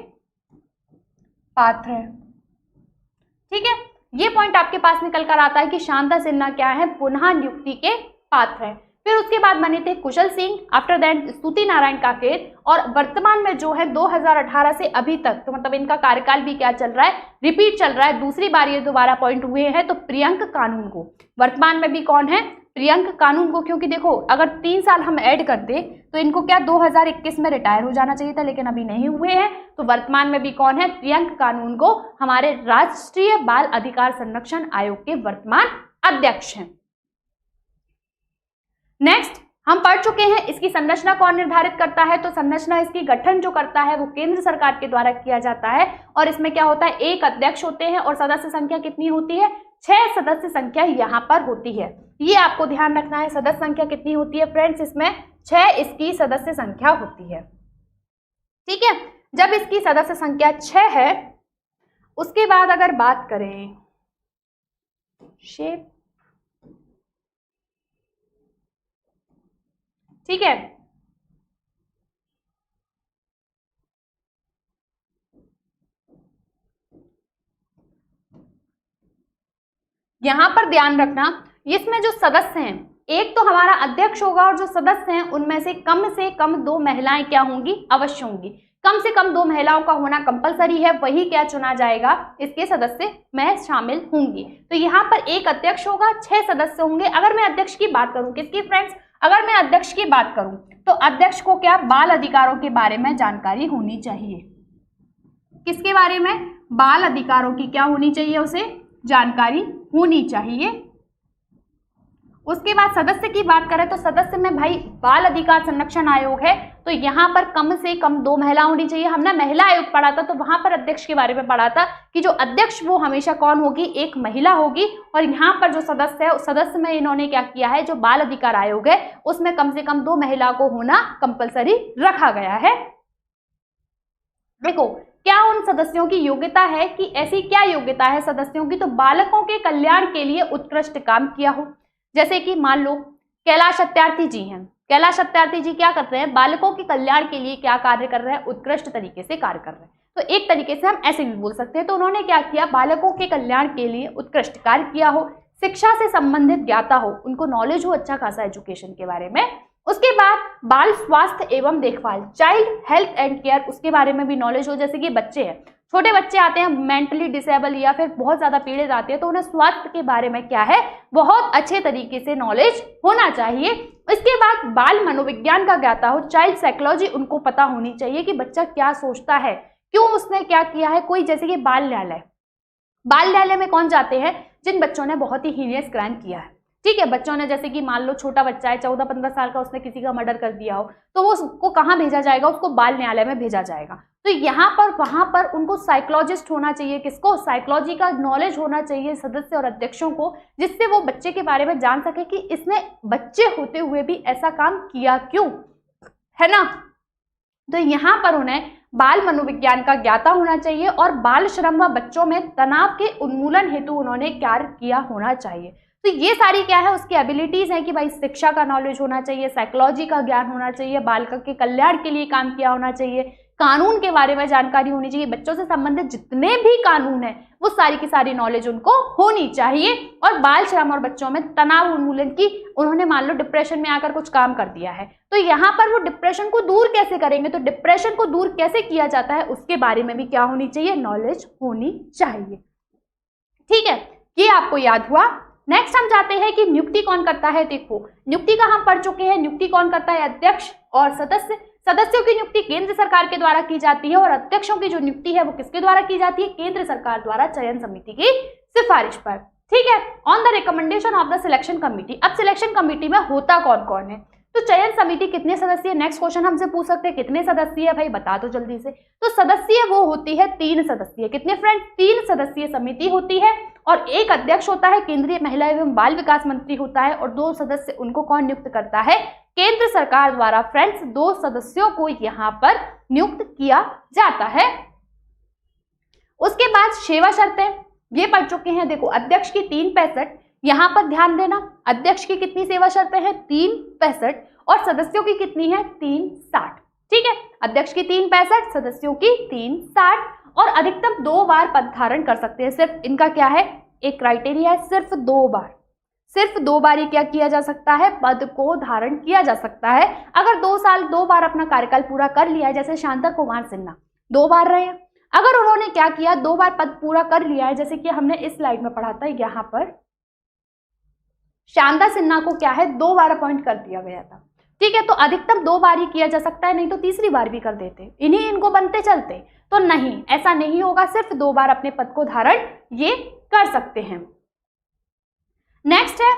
पात्र हैं। ठीक है, ये पॉइंट आपके पास निकल कर आता है कि शांता सिन्हा क्या है? पुनः नियुक्ति के पात्र हैं। फिर उसके बाद बने थे कुशल सिंह, आफ्टर दैट स्तुति नारायण काकेत। और वर्तमान में जो है 2018 से अभी तक, तो मतलब इनका कार्यकाल भी क्या चल रहा है? रिपीट चल रहा है, दूसरी बार ये दोबारा अपॉइंट हुए हैं। तो प्रियंक कानूनगो वर्तमान में भी कौन है? प्रियंक कानूनगो। क्योंकि देखो अगर 3 साल हम ऐड कर दे तो इनको क्या 2021 में रिटायर हो जाना चाहिए था, लेकिन अभी नहीं हुए हैं। तो वर्तमान में भी कौन है? प्रियंक कानूनगो हमारे राष्ट्रीय बाल अधिकार संरक्षण आयोग के वर्तमान अध्यक्ष हैं। नेक्स्ट हम पढ़ चुके हैं इसकी संरचना कौन निर्धारित करता है। तो संरचना इसकी गठन जो करता है वो केंद्र सरकार के द्वारा किया जाता है। और इसमें क्या होता है? 1 अध्यक्ष होते हैं और सदस्य संख्या कितनी होती है? 6 सदस्य संख्या यहाँ पर होती है। ये आपको ध्यान रखना है। सदस्य संख्या कितनी होती है फ्रेंड्स? इसमें 6 इसकी सदस्य संख्या होती है। ठीक है, जब इसकी सदस्य संख्या 6 है, उसके बाद अगर बात करें शेप, ठीक है, यहां पर ध्यान रखना, इसमें जो सदस्य हैं, एक तो हमारा अध्यक्ष होगा और जो सदस्य हैं उनमें से कम 2 महिलाएं क्या होंगी? अवश्य होंगी। कम से कम 2 महिलाओं का होना कंपलसरी है, वही क्या चुना जाएगा? इसके सदस्य में शामिल होंगी। तो यहाँ पर 1 अध्यक्ष होगा, 6 सदस्य होंगे। अगर मैं अध्यक्ष की बात करूं, किसकी फ्रेंड्स? अगर मैं अध्यक्ष की बात करूं तो अध्यक्ष को क्या? बाल अधिकारों के बारे में जानकारी होनी चाहिए। किसके बारे में? बाल अधिकारों की क्या होनी चाहिए? उसे जानकारी होनी चाहिए। उसके बाद सदस्य की बात करें तो सदस्य में भाई बाल अधिकार संरक्षण आयोग है, तो यहाँ पर कम से कम 2 महिला होनी चाहिए। हमने महिला आयोग पढ़ा था तो वहां पर अध्यक्ष के बारे में पढ़ा था कि जो अध्यक्ष वो हमेशा कौन होगी, एक महिला होगी। और यहाँ पर जो सदस्य है उस सदस्य में इन्होंने क्या किया है, जो बाल अधिकार आयोग है उसमें कम से कम 2 महिला को होना कंपलसरी रखा गया है। देखो क्या उन सदस्यों की योग्यता है कि ऐसी क्या योग्यता है सदस्यों की, तो बालकों के कल्याण के लिए उत्कृष्ट काम किया हो। जैसे कि मान लो कैलाश सत्यार्थी जी हैं, कैलाश सत्यार्थी जी क्या कर रहे हैं, बालकों के कल्याण के लिए क्या कार्य कर रहे हैं, उत्कृष्ट तरीके से कार्य कर रहे हैं। तो एक तरीके से हम ऐसे भी बोल सकते हैं। तो उन्होंने क्या किया, बालकों के कल्याण के लिए उत्कृष्ट कार्य किया हो, शिक्षा से संबंधित ज्ञाता हो, उनको नॉलेज हो अच्छा खासा एजुकेशन के बारे में। उसके बाद बाल स्वास्थ्य एवं देखभाल, चाइल्ड हेल्थ एंड केयर, उसके बारे में भी नॉलेज हो। जैसे कि बच्चे हैं, छोटे बच्चे आते हैं मेंटली डिसेबल या फिर बहुत ज्यादा पीड़ित आते हैं, तो उन्हें स्वास्थ्य के बारे में क्या है, बहुत अच्छे तरीके से नॉलेज होना चाहिए। इसके बाद बाल मनोविज्ञान का ज्ञाता हो, चाइल्ड साइकोलॉजी उनको पता होनी चाहिए कि बच्चा क्या सोचता है, क्यों उसने क्या किया है। कोई जैसे कि बाल न्यायालय, बाल न्यायालय में कौन जाते हैं, जिन बच्चों ने बहुत ही हीनियस क्राइम किया है। ठीक है, बच्चों ने, जैसे कि मान लो छोटा बच्चा है 14-15 साल का, उसने किसी का मर्डर कर दिया हो, तो वो उसको कहाँ भेजा जाएगा, उसको बाल न्यायालय में भेजा जाएगा। तो यहाँ पर वहां पर उनको साइकोलॉजिस्ट होना चाहिए, किसको, साइकोलॉजी का नॉलेज होना चाहिए सदस्य और अध्यक्षों को, जिससे वो बच्चे के बारे में जान सके कि इसने बच्चे होते हुए भी ऐसा काम किया क्यों, है ना। तो यहाँ पर उन्हें बाल मनोविज्ञान का ज्ञाता होना चाहिए और बाल श्रम व बच्चों में तनाव के उन्मूलन हेतु उन्होंने कार्य किया होना चाहिए। तो ये सारी क्या है, उसकी एबिलिटीज है कि भाई शिक्षा का नॉलेज होना चाहिए, साइकोलॉजी का ज्ञान होना चाहिए, बालक के कल्याण के लिए काम किया होना चाहिए, कानून के बारे में जानकारी होनी चाहिए, बच्चों से संबंधित जितने भी कानून है वो सारी की सारी नॉलेज उनको होनी चाहिए। और बाल श्रम और बच्चों में तनाव उन्मूलन की, उन्होंने मान लो डिप्रेशन में आकर कुछ काम कर दिया है, तो यहाँ पर वो डिप्रेशन को दूर कैसे करेंगे, तो डिप्रेशन को दूर कैसे किया जाता है उसके बारे में भी क्या होनी चाहिए, नॉलेज होनी चाहिए। ठीक है, ये आपको याद हुआ। नेक्स्ट हम जाते हैं कि नियुक्ति कौन करता है। देखो नियुक्ति का हम पढ़ चुके हैं, नियुक्ति कौन करता है, अध्यक्ष और सदस्य। सदस्यों की नियुक्ति केंद्र सरकार के द्वारा की जाती है और अध्यक्षों की जो नियुक्ति है वो किसके द्वारा की जाती है, केंद्र सरकार द्वारा चयन समिति की सिफारिश पर। ठीक है, on the recommendation of the selection committee. अब सिलेक्शन कमिटी में होता कौन कौन है, तो चयन समिति कितने सदस्य, नेक्स्ट क्वेश्चन हमसे पूछ सकते हैं कितने सदस्य है, भाई बता दो जल्दी से। तो सदस्य वो होती है 3 सदस्यीय, कितने फ्रेंड, 3 सदस्यीय समिति होती है और एक अध्यक्ष होता है, केंद्रीय महिला एवं बाल विकास मंत्री होता है, और 2 सदस्य उनको कौन नियुक्त करता है, केंद्र सरकार द्वारा। फ्रेंड्स 2 सदस्यों को यहाँ पर नियुक्त किया जाता है। उसके बाद सेवा शर्तें ये पढ़ चुके हैं। देखो अध्यक्ष की 365, यहाँ पर ध्यान देना, अध्यक्ष की कितनी सेवा शर्तें हैं, 365 और सदस्यों की कितनी है, 360। ठीक है, अध्यक्ष की 365, सदस्यों की 360 और अधिकतम 2 बार पद धारण कर सकते हैं। सिर्फ इनका क्या है, एक क्राइटेरिया है, सिर्फ 2 बार, सिर्फ 2 बार ही क्या किया जा सकता है, पद को धारण किया जा सकता है। अगर 2 साल 2 बार अपना कार्यकाल पूरा कर लिया है, जैसे शांता कुमार सिन्हा 2 बार रहे हैं, अगर उन्होंने क्या किया 2 बार पद पूरा कर लिया है, जैसे कि हमने इस स्लाइड में पढ़ा था, यहाँ पर शांता सिन्हा को क्या है 2 बार अपॉइंट कर दिया गया था। ठीक है, तो अधिकतम 2 बार ही किया जा सकता है, नहीं तो तीसरी बार भी कर देते, इनको बनते चलते, तो नहीं, ऐसा नहीं होगा, सिर्फ 2 बार अपने पद को धारण ये कर सकते हैं। नेक्स्ट है,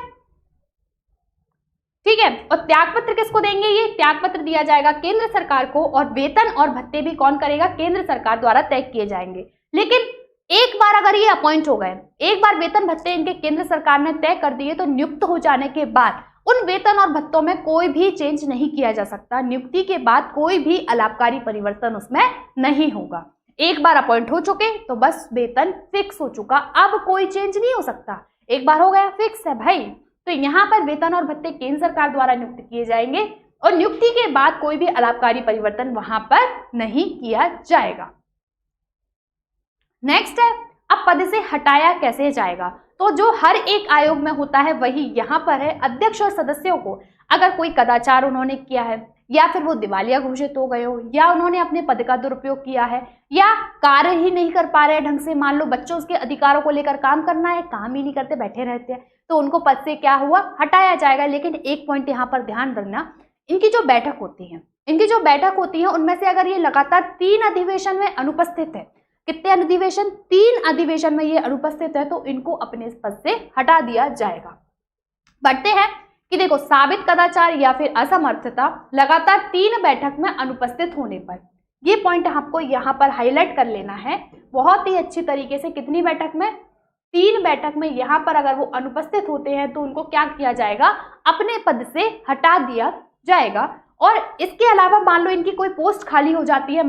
ठीक है, और त्यागपत्र किसको देंगे, ये त्यागपत्र दिया जाएगा केंद्र सरकार को और वेतन और भत्ते भी कौन करेगा, केंद्र सरकार द्वारा तय किए जाएंगे। लेकिन एक बार अगर ये अपॉइंट हो गए, एक बार वेतन भत्ते इनके केंद्र सरकार ने तय कर दिए, तो नियुक्त हो जाने के बाद उन वेतन और भत्तों में कोई भी चेंज नहीं किया जा सकता। नियुक्ति के बाद कोई भी अलाभकारी परिवर्तन उसमें नहीं होगा। एक बार अपॉइंट हो चुके तो बस वेतन फिक्स हो चुका, अब कोई चेंज नहीं हो सकता, एक बार हो गया फिक्स है भाई। तो यहाँ पर वेतन और भत्ते केंद्र सरकार द्वारा नियुक्त किए जाएंगे और नियुक्ति के बाद कोई भी अलाभकारी परिवर्तन वहां पर नहीं किया जाएगा। नेक्स्ट है, अब पद से हटाया कैसे जाएगा, तो जो हर एक आयोग में होता है वही यहाँ पर है। अध्यक्ष और सदस्यों को अगर कोई कदाचार उन्होंने किया है, या फिर वो दिवालिया घोषित हो गए हो, या उन्होंने अपने पद का दुरुपयोग किया है, या कार्य ही नहीं कर पा रहे ढंग से, मान लो बच्चों के अधिकारों को लेकर काम करना है, काम ही नहीं करते, बैठे रहते हैं, तो उनको पद से क्या हुआ, हटाया जाएगा। लेकिन एक पॉइंट यहाँ पर ध्यान रखना, इनकी जो बैठक होती है उनमें से अगर ये लगातार 3 अधिवेशन में अनुपस्थित है, कितने अधिवेशन, 3 अधिवेशन में ये अनुपस्थित है, तो इनको अपने पद से हटा दिया जाएगा। बढ़ते हैं कि देखो साबित कदाचार या फिर असमर्थता लगातार 3 बैठक में अनुपस्थित होने पर, ये पॉइंट आपको यहाँ पर हाईलाइट कर लेना है बहुत ही अच्छी तरीके से। कितनी बैठक में? 3 बैठक में यहाँ पर अगर वो अनुपस्थित होते हैं तो उनको क्या किया जाएगा? अपने पद से हटा दिया जाएगा। और इसके अलावा मान लो इनकी कोई पोस्ट खाली हो जाती है,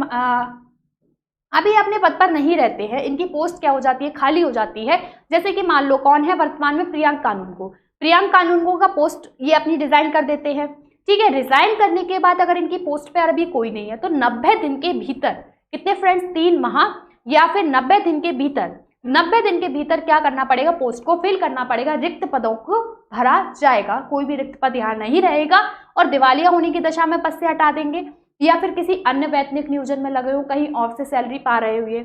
अभी अपने पद पर नहीं रहते हैं, इनकी पोस्ट क्या हो जाती है? खाली हो जाती है। जैसे कि मान लो कौन है वर्तमान में? प्रियंक कानूनगो। प्रियंक कानूनगो का पोस्ट ये अपनी रिजाइन कर देते हैं, ठीक है। रिजाइन करने के बाद अगर इनकी पोस्ट पे अभी कोई नहीं है तो 90 दिन के भीतर, कितने फ्रेंड्स? 3 माह या फिर 90 दिन के भीतर, 90 दिन के भीतर क्या करना पड़ेगा? पोस्ट को फिल करना पड़ेगा, रिक्त पदों को भरा जाएगा। कोई भी रिक्त पद यहाँ नहीं रहेगा और दिवालिया होने की दशा में पद से हटा देंगे, या फिर किसी अन्य वैतनिक नियोजन में लगे हो, कहीं और से सैलरी पा रहे हुए,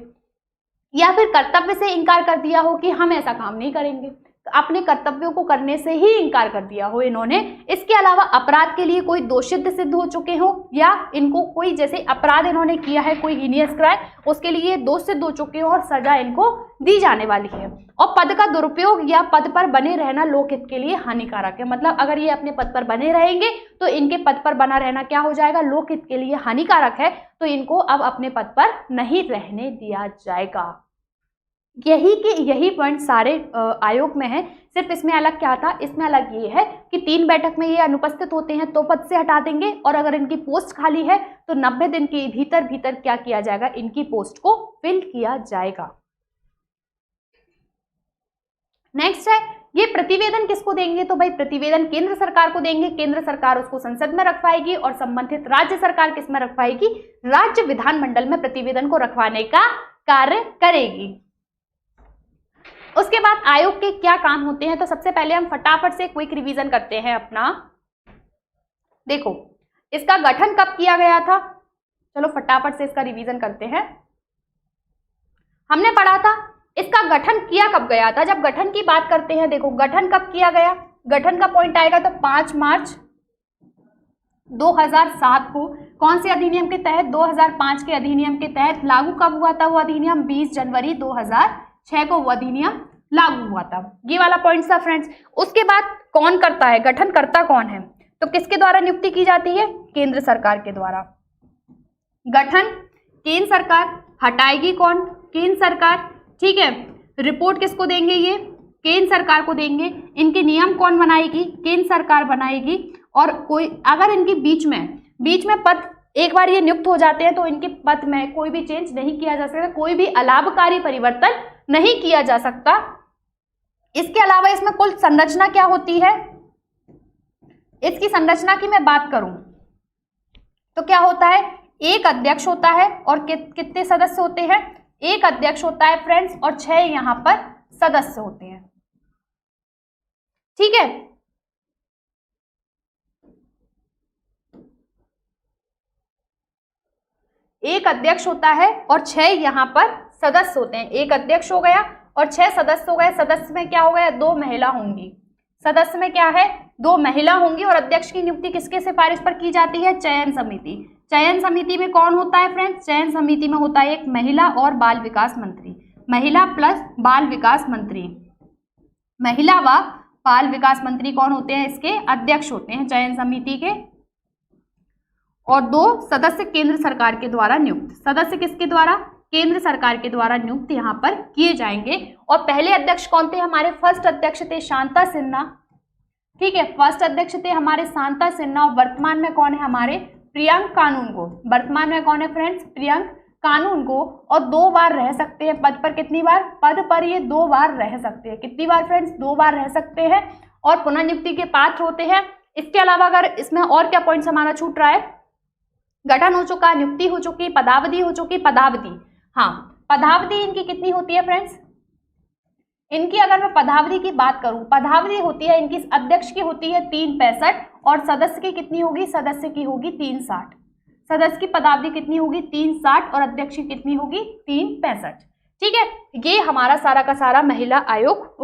या फिर कर्तव्य से इनकार कर दिया हो कि हम ऐसा काम नहीं करेंगे, अपने कर्तव्यों को करने से ही इनकार कर दिया हो इन्होंने। इसके अलावा अपराध के लिए कोई दोषित सिद्ध हो चुके हो, या इनको कोई जैसे अपराध इन्होंने किया है, कोई हीनियस क्राइम, उसके लिए दोष सिद्ध हो चुके हो और सजा इनको दी जाने वाली है। और पद का दुरुपयोग या पद पर बने रहना लोकहित के लिए हानिकारक है। मतलब अगर ये अपने पद पर बने रहेंगे तो इनके पद पर बना रहना क्या हो जाएगा? लोकहित के लिए हानिकारक है, तो इनको अब अपने पद पर नहीं रहने दिया जाएगा। यही पॉइंट सारे आयोग में है। सिर्फ इसमें अलग क्या था? इसमें अलग ये है कि 3 बैठक में ये अनुपस्थित होते हैं तो पद से हटा देंगे, और अगर इनकी पोस्ट खाली है तो 90 दिन के भीतर क्या किया जाएगा? इनकी पोस्ट को फिल किया जाएगा। नेक्स्ट है, ये प्रतिवेदन किसको देंगे? तो भाई प्रतिवेदन केंद्र सरकार को देंगे। केंद्र सरकार उसको संसद में रखवाएगी और संबंधित राज्य सरकार किस में रखवाएगी? राज्य विधानमंडल में प्रतिवेदन को रखवाने का कार्य करेगी। उसके बाद आयोग के क्या काम होते हैं? तो सबसे पहले हम फटाफट से क्विक रिवीजन करते हैं अपना। देखो इसका गठन कब किया गया था? चलो फटाफट से इसका रिवीजन करते हैं। हमने पढ़ा था इसका गठन किया कब गया था। जब गठन की बात करते हैं, देखो गठन कब किया गया, गठन का पॉइंट आएगा तो 5 मार्च 2007 को। कौन से अधिनियम के तहत? 2005 के अधिनियम के तहत। लागू कब हुआ था वो अधिनियम? 20 जनवरी 2006 को वो अधिनियम लागू हुआ था। ये वाला पॉइंट था फ्रेंड्स। उसके बाद कौन करता है? गठन करता कौन है? तो किसके द्वारा नियुक्ति की जाती है? केंद्र सरकार के द्वारा। गठन केंद्र सरकार, हटाएगी कौन? केंद्र सरकार, ठीक है। रिपोर्ट किसको देंगे? ये केंद्र सरकार को देंगे। इनके नियम कौन बनाएगी? केंद्र सरकार बनाएगी। और कोई अगर इनके बीच में पद एक बार ये नियुक्त हो जाते हैं तो इनके पद में कोई भी चेंज नहीं किया जा सकता, कोई भी अलाभकारी परिवर्तन नहीं किया जा सकता। इसके अलावा इसमें कुल संरचना क्या होती है? इसकी संरचना की मैं बात करूं तो क्या होता है? एक अध्यक्ष होता है और कितने सदस्य होते हैं? एक अध्यक्ष होता है फ्रेंड्स और 6 यहां पर सदस्य होते हैं, ठीक है। एक अध्यक्ष होता है और 6 यहां पर सदस्य होते हैं। एक अध्यक्ष हो गया और 6 सदस्य हो गए। सदस्य में क्या हो गया? 2 महिला होंगी। सदस्य में क्या है? 2 महिला होंगी। और अध्यक्ष की नियुक्ति किसके सिफारिश पर की जाती है? चयन समिति। चयन समिति में कौन होता है फ्रेंड्स? चयन समिति में होता है एक महिला और बाल विकास मंत्री। महिला प्लस बाल विकास मंत्री। महिला व बाल विकास मंत्री कौन होते हैं? इसके अध्यक्ष होते हैं चयन समिति के। और 2 सदस्य केंद्र सरकार के द्वारा नियुक्त। सदस्य किसके द्वारा? केंद्र सरकार के द्वारा नियुक्त यहाँ पर किए जाएंगे। और पहले अध्यक्ष कौन थे? हमारे फर्स्ट अध्यक्ष थे शांता सिन्हा, ठीक है। फर्स्ट अध्यक्ष थे हमारे शांता सिन्हा। और वर्तमान में कौन है? हमारे प्रियंक कानूनगो। वर्तमान में कौन है फ्रेंड्स? प्रियंक कानूनगो। और 2 बार रह सकते हैं पद पर। कितनी बार? पद पर ये 2 बार रह सकते हैं। कितनी बार फ्रेंड्स? 2 बार रह सकते हैं और पुनः नियुक्ति के पात्र होते हैं। इसके अलावा अगर इसमें और क्या पॉइंट्स हमारा छूट रहा है? गठन हो चुका, नियुक्ति हो चुकी, पदावधि हो चुकी। पदावधि, हाँ पदावधि इनकी कितनी होती है फ्रेंड्स? इनकी अगर मैं पदावधि की बात करूं, पदावधि होती है इनकी अध्यक्ष की होती है 365 और सदस्य की कितनी होगी? सदस्य की होगी 360। सदस्य की पदावधि कितनी होगी? 360 और अध्यक्ष की कितनी होगी? 365, ठीक है। ये हमारा सारा का सारा महिला आयोग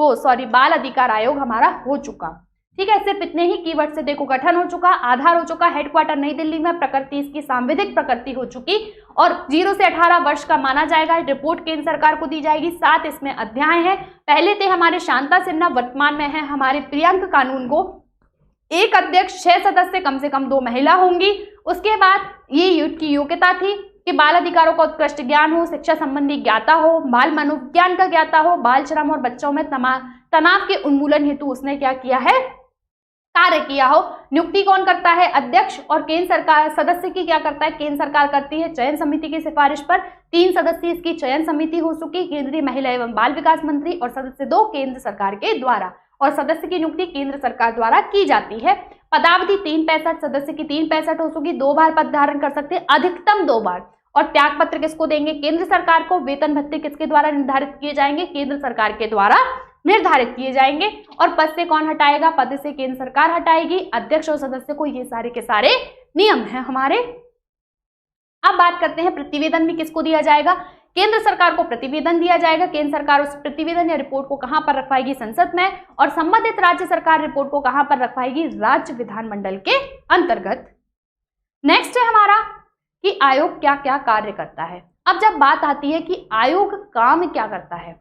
बाल अधिकार आयोग हमारा हो चुका, ठीक है। सिर्फ इतने ही कीवर्ड से देखो, गठन हो चुका, आधार हो चुका, हेडक्वार्टर नई दिल्ली में, प्रकृति इसकी सांविधिक प्रकृति हो चुकी और 0 से 18 वर्ष का माना जाएगा। रिपोर्ट केंद्र सरकार को दी जाएगी। 7 इसमें अध्याय हैं। पहले थे हमारे शांता सिन्हा, वर्तमान में है हमारे प्रियंक कानूनगो, एक अध्यक्ष, 6 सदस्य, कम से कम 2 महिला होंगी। उसके बाद ये की योग्यता थी कि बाल अधिकारों का उत्कृष्ट ज्ञान हो, शिक्षा संबंधी ज्ञाता हो, बाल मनोविज्ञान का ज्ञाता हो, बाल श्रम और बच्चों में तनाव के उन्मूलन हेतु उसने क्या किया है, कार्य किया हो। नियुक्ति कौन करता है, अध्यक्ष, और केंद्र सरकार सदस्य की क्या करता है, केंद्र सरकार करती है चयन समिति की सिफारिश पर। 3 सदस्यीय इसकी चयन समिति हो चुकी, केंद्रीय महिला एवं बाल विकास मंत्री, और सदस्य 2 केंद्र सरकार के द्वारा, और सदस्य की नियुक्ति केंद्र सरकार द्वारा की जाती है। पदावधि 365, सदस्य की 365 हो चुकी, 2 बार पद धारण कर सकते हैं, अधिकतम 2 बार। और त्याग पत्र किसको देंगे, केंद्र सरकार को। वेतन भत्ते किसके द्वारा निर्धारित किए जाएंगे, केंद्र सरकार के द्वारा निर्धारित किए जाएंगे। और पद से कौन हटाएगा, पद से केंद्र सरकार हटाएगी, अध्यक्ष और सदस्य को। ये सारे के सारे नियम हैं हमारे। अब बात करते हैं प्रतिवेदन भी किसको दिया जाएगा, केंद्र सरकार को प्रतिवेदन दिया जाएगा। केंद्र सरकार उस प्रतिवेदन या रिपोर्ट को कहां पर रखवाएगी, संसद में, और संबंधित राज्य सरकार रिपोर्ट को कहां पर रखवाएगी, राज्य विधानमंडल के अंतर्गत। नेक्स्ट है हमारा कि आयोग क्या क्या कार्य करता है। अब जब बात आती है कि आयोग काम क्या करता है,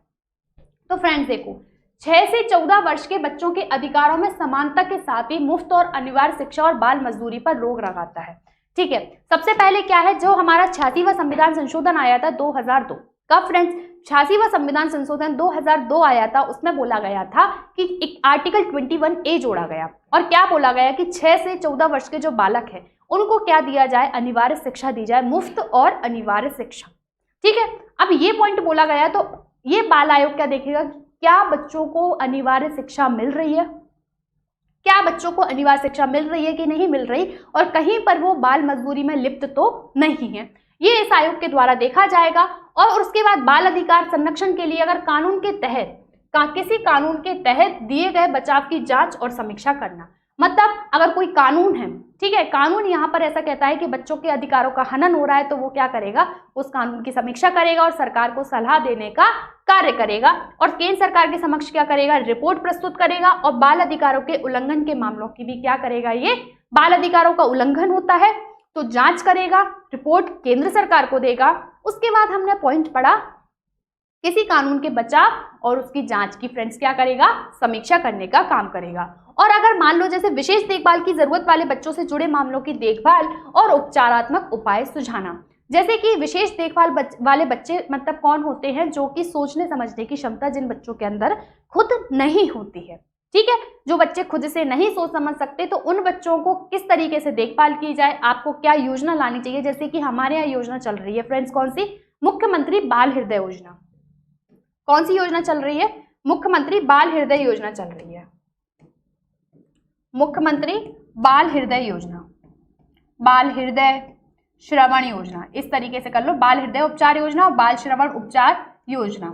तो फ्रेंड्स देखो, 6 से 14 वर्ष के बच्चों के अधिकारों में समानता के साथ ही मुफ्त और अनिवार्य शिक्षा और बाल मजदूरी पर रोक लगाता है। ठीक है, सबसे पहले क्या है, जो हमारा 86वां संविधान संशोधन आया था 2002, कब फ्रेंड्स, 86वां संविधान संशोधन 2002 आया था। उसमें बोला गया था कि एक आर्टिकल 21A जोड़ा गया, और क्या बोला गया कि 6 से 14 वर्ष के जो बालक है उनको क्या दिया जाए, अनिवार्य शिक्षा दी जाए, मुफ्त और अनिवार्य शिक्षा। ठीक है, अब ये पॉइंट बोला गया, तो ये बाल आयोग क्या देखेगा, क्या बच्चों को अनिवार्य शिक्षा मिल रही है, क्या बच्चों को अनिवार्य शिक्षा मिल रही है कि नहीं मिल रही, और कहीं पर वो बाल मजदूरी में लिप्त तो नहीं है। ये इस आयोग के द्वारा देखा जाएगा। और उसके बाद बाल अधिकार संरक्षण के लिए अगर कानून के तहत किसी कानून के तहत दिए गए बचाव की जांच और समीक्षा करना, मतलब अगर कोई कानून है, ठीक है, कानून यहाँ पर ऐसा कहता है कि बच्चों के अधिकारों का हनन हो रहा है, तो वो क्या करेगा, उस कानून की समीक्षा करेगा और सरकार को सलाह देने का कार्य करेगा, और केंद्र सरकार के समक्ष क्या करेगा, रिपोर्ट प्रस्तुत करेगा, और बाल अधिकारों के उल्लंघन के मामलों की भी क्या करेगा, ये बाल अधिकारों का उल्लंघन होता है तो जांच करेगा, रिपोर्ट केंद्र सरकार को देगा। उसके बाद हमने पॉइंट पढ़ा किसी कानून के बचाव और उसकी जांच की फ्रेंड्स क्या करेगा, समीक्षा करने का काम करेगा। और अगर मान लो जैसे विशेष देखभाल की जरूरत वाले बच्चों से जुड़े मामलों की देखभाल और उपचारात्मक उपाय सुझाना, जैसे कि विशेष देखभाल वाले बच्चे मतलब कौन होते हैं, जो कि सोचने समझने की क्षमता जिन बच्चों के अंदर खुद नहीं होती है। ठीक है, जो बच्चे खुद से नहीं सोच समझ सकते, तो उन बच्चों को किस तरीके से देखभाल की जाए, आपको क्या योजना लानी चाहिए। जैसे कि हमारे यहाँ योजना चल रही है फ्रेंड्स, कौन सी, मुख्यमंत्री बाल हृदय योजना। कौन सी योजना चल रही है, मुख्यमंत्री बाल हृदय योजना चल रही है, मुख्यमंत्री बाल हृदय योजना, बाल हृदय श्रवण योजना, इस तरीके से कर लो, बाल हृदय उपचार योजना और बाल श्रवण उपचार योजना।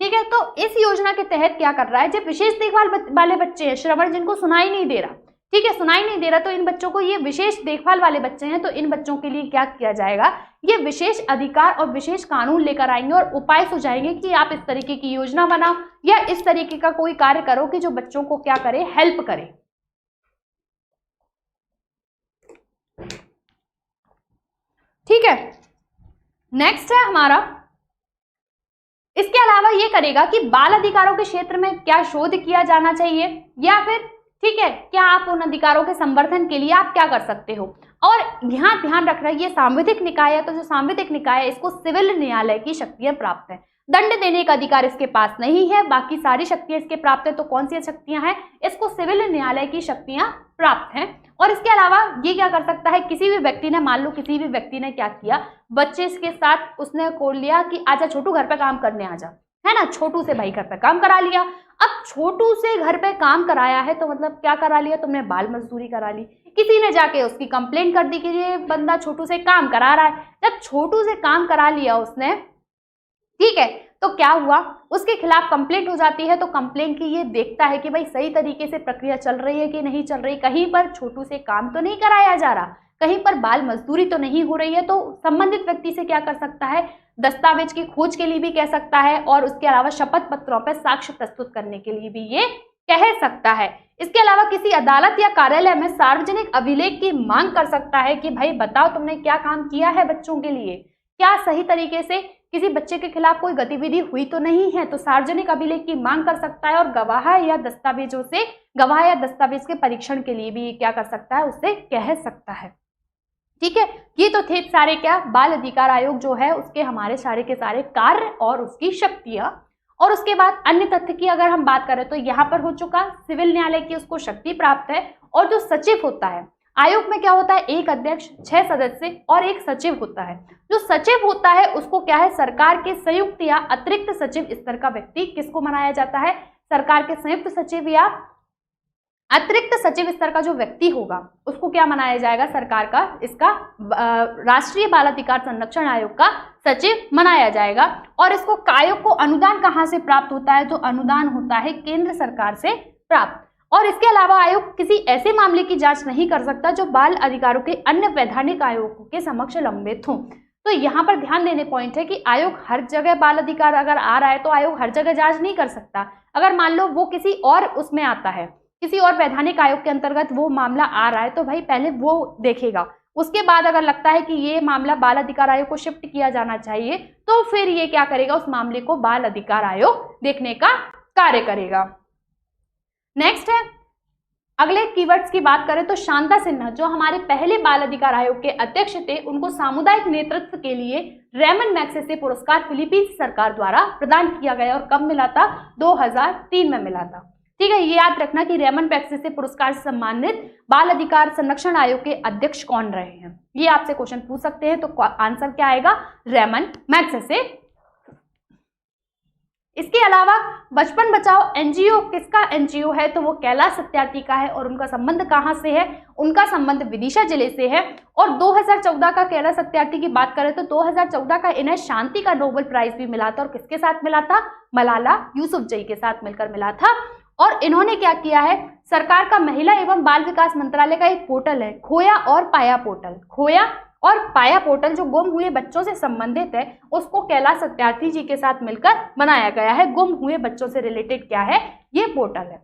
ठीक है, तो इस योजना के तहत क्या कर रहा है, जब विशेष देखभाल वाले बच्चे हैं, श्रवण जिनको सुनाई नहीं दे रहा, ठीक है, सुनाई नहीं दे रहा, तो इन बच्चों को, ये विशेष देखभाल वाले बच्चे हैं, तो इन बच्चों के लिए क्या किया जाएगा, ये विशेष अधिकार और विशेष कानून लेकर आएंगे और उपाय सुझाएंगे कि आप इस तरीके की योजना बनाओ या इस तरीके का कोई कार्य करो कि जो बच्चों को क्या करे, हेल्प करे। ठीक है, नेक्स्ट है हमारा, इसके अलावा ये करेगा कि बाल अधिकारों के क्षेत्र में क्या शोध किया जाना चाहिए, या फिर ठीक है, क्या आप उन अधिकारों के संवर्धन के लिए आप क्या कर सकते हो। और यहाँ ध्यान रखना, ये सांविधिक निकाय है, तो जो सांविधिक निकाय है इसको सिविल न्यायालय की शक्तियां प्राप्त है, दंड देने का अधिकार इसके पास नहीं है, बाकी सारी शक्तियां इसके प्राप्त है। तो कौन सी शक्तियां हैं, इसको सिविल न्यायालय की शक्तियां प्राप्त हैं। और इसके अलावा ये क्या कर सकता है, किसी भी व्यक्ति ने, मान लो किसी भी व्यक्ति ने क्या किया, बच्चे के साथ उसने खोल लिया कि आजा छोटू घर पे काम करने आजा, है ना, छोटू से भाई घर पे काम करा लिया। अब छोटू से घर पे काम कराया है तो मतलब क्या करा लिया, तुमने बाल मजदूरी करा ली। किसी ने जाके उसकी कंप्लेंट कर दी कि ये बंदा छोटू से काम करा रहा है। जब छोटू से काम करा लिया उसने, ठीक है, तो क्या हुआ, उसके खिलाफ कंप्लेंट हो जाती है। तो कंप्लेंट की ये देखता है कि भाई सही तरीके से प्रक्रिया चल रही है कि नहीं चल रही, कहीं पर छोटू से काम तो नहीं कराया जा रहा, कहीं पर बाल मजदूरी तो नहीं हो रही है। तो संबंधित व्यक्ति से क्या कर सकता है, दस्तावेज की खोज के लिए भी कह सकता है, और उसके अलावा शपथ पत्रों पर साक्ष्य प्रस्तुत करने के लिए भी ये कह सकता है। इसके अलावा किसी अदालत या कार्यालय में सार्वजनिक अभिलेख की मांग कर सकता है कि भाई बताओ तुमने क्या काम किया है बच्चों के लिए, क्या सही तरीके से किसी बच्चे के खिलाफ कोई गतिविधि हुई तो नहीं है, तो सार्वजनिक अभिलेख की मांग कर सकता है और गवाह या दस्तावेज के परीक्षण के लिए भी ये क्या कर सकता है, उससे कह सकता है। ठीक है, ये तो थे सारे क्या बाल अधिकार आयोग जो है उसके हमारे सारे के सारे कार्य और उसकी शक्तियां। और उसके बाद अन्य तथ्य की अगर हम बात करें तो यहाँ पर हो चुका सिविल न्यायालय की उसको शक्ति प्राप्त है। और जो सचिव होता है आयोग में क्या होता है, एक अध्यक्ष, 6 सदस्य और एक सचिव होता है। जो सचिव होता है उसको क्या है, सरकार के संयुक्त या अतिरिक्त सचिव स्तर का व्यक्ति किसको बनाया जाता है, सरकार के संयुक्त सचिव या अतिरिक्त सचिव स्तर का जो व्यक्ति होगा उसको क्या बनाया जाएगा, सरकार का इसका राष्ट्रीय बाल अधिकार संरक्षण आयोग का सचिव बनाया जाएगा। और इसको आयोग को अनुदान कहाँ से प्राप्त होता है, तो अनुदान होता है केंद्र सरकार से प्राप्त। और इसके अलावा आयोग किसी ऐसे मामले की जांच नहीं कर सकता जो बाल अधिकारों के अन्य वैधानिक आयोगों के समक्ष लंबित हो। तो यहाँ पर ध्यान देने पॉइंट है कि आयोग हर जगह बाल अधिकार अगर आ रहा है तो आयोग हर जगह जांच नहीं कर सकता। अगर मान लो वो किसी और उसमें आता है, किसी और वैधानिक आयोग के अंतर्गत वो मामला आ रहा है, तो भाई पहले वो देखेगा, उसके बाद अगर लगता है कि ये मामला बाल अधिकार आयोग को शिफ्ट किया जाना चाहिए तो फिर ये क्या करेगा, उस मामले को बाल अधिकार आयोग देखने का कार्य करेगा। नेक्स्ट है, अगले कीवर्ड्स की बात करें तो शांता सिन्हा जो हमारे पहले बाल अधिकार आयोग के अध्यक्ष थे, उनको सामुदायिक नेतृत्व के लिए रेमन मैग्सेसे पुरस्कार फिलीपींस सरकार द्वारा प्रदान किया गया और कब मिला था, 2003 में मिला था। ठीक है, ये याद रखना कि रेमन मैग्सेसे पुरस्कार से सम्मानित बाल अधिकार संरक्षण आयोग के अध्यक्ष कौन रहे हैं, ये आपसे क्वेश्चन पूछ सकते हैं। तो आंसर क्या आएगा, रेमन मैग्सेसे। इसके अलावा बचपन बचाओ एनजीओ किसका एनजीओ है, तो वो कैलाश सत्यार्थी का है। और उनका संबंध कहाँ से है, उनका संबंध विदिशा जिले से है। और 2014 का कैलाश सत्यार्थी की बात करें तो 2014 का इन्हें शांति का नोबेल प्राइज भी मिला था। और किसके साथ मिला था, मलाला यूसुफजई के साथ मिलकर मिला था। और इन्होंने क्या किया है, सरकार का महिला एवं बाल विकास मंत्रालय का एक पोर्टल है खोया और पाया पोर्टल, खोया और पाया पोर्टल जो गुम हुए बच्चों से संबंधित है उसको कैलाश सत्यार्थी जी के साथ मिलकर बनाया गया है। गुम हुए बच्चों से रिलेटेड क्या है, ये पोर्टल है।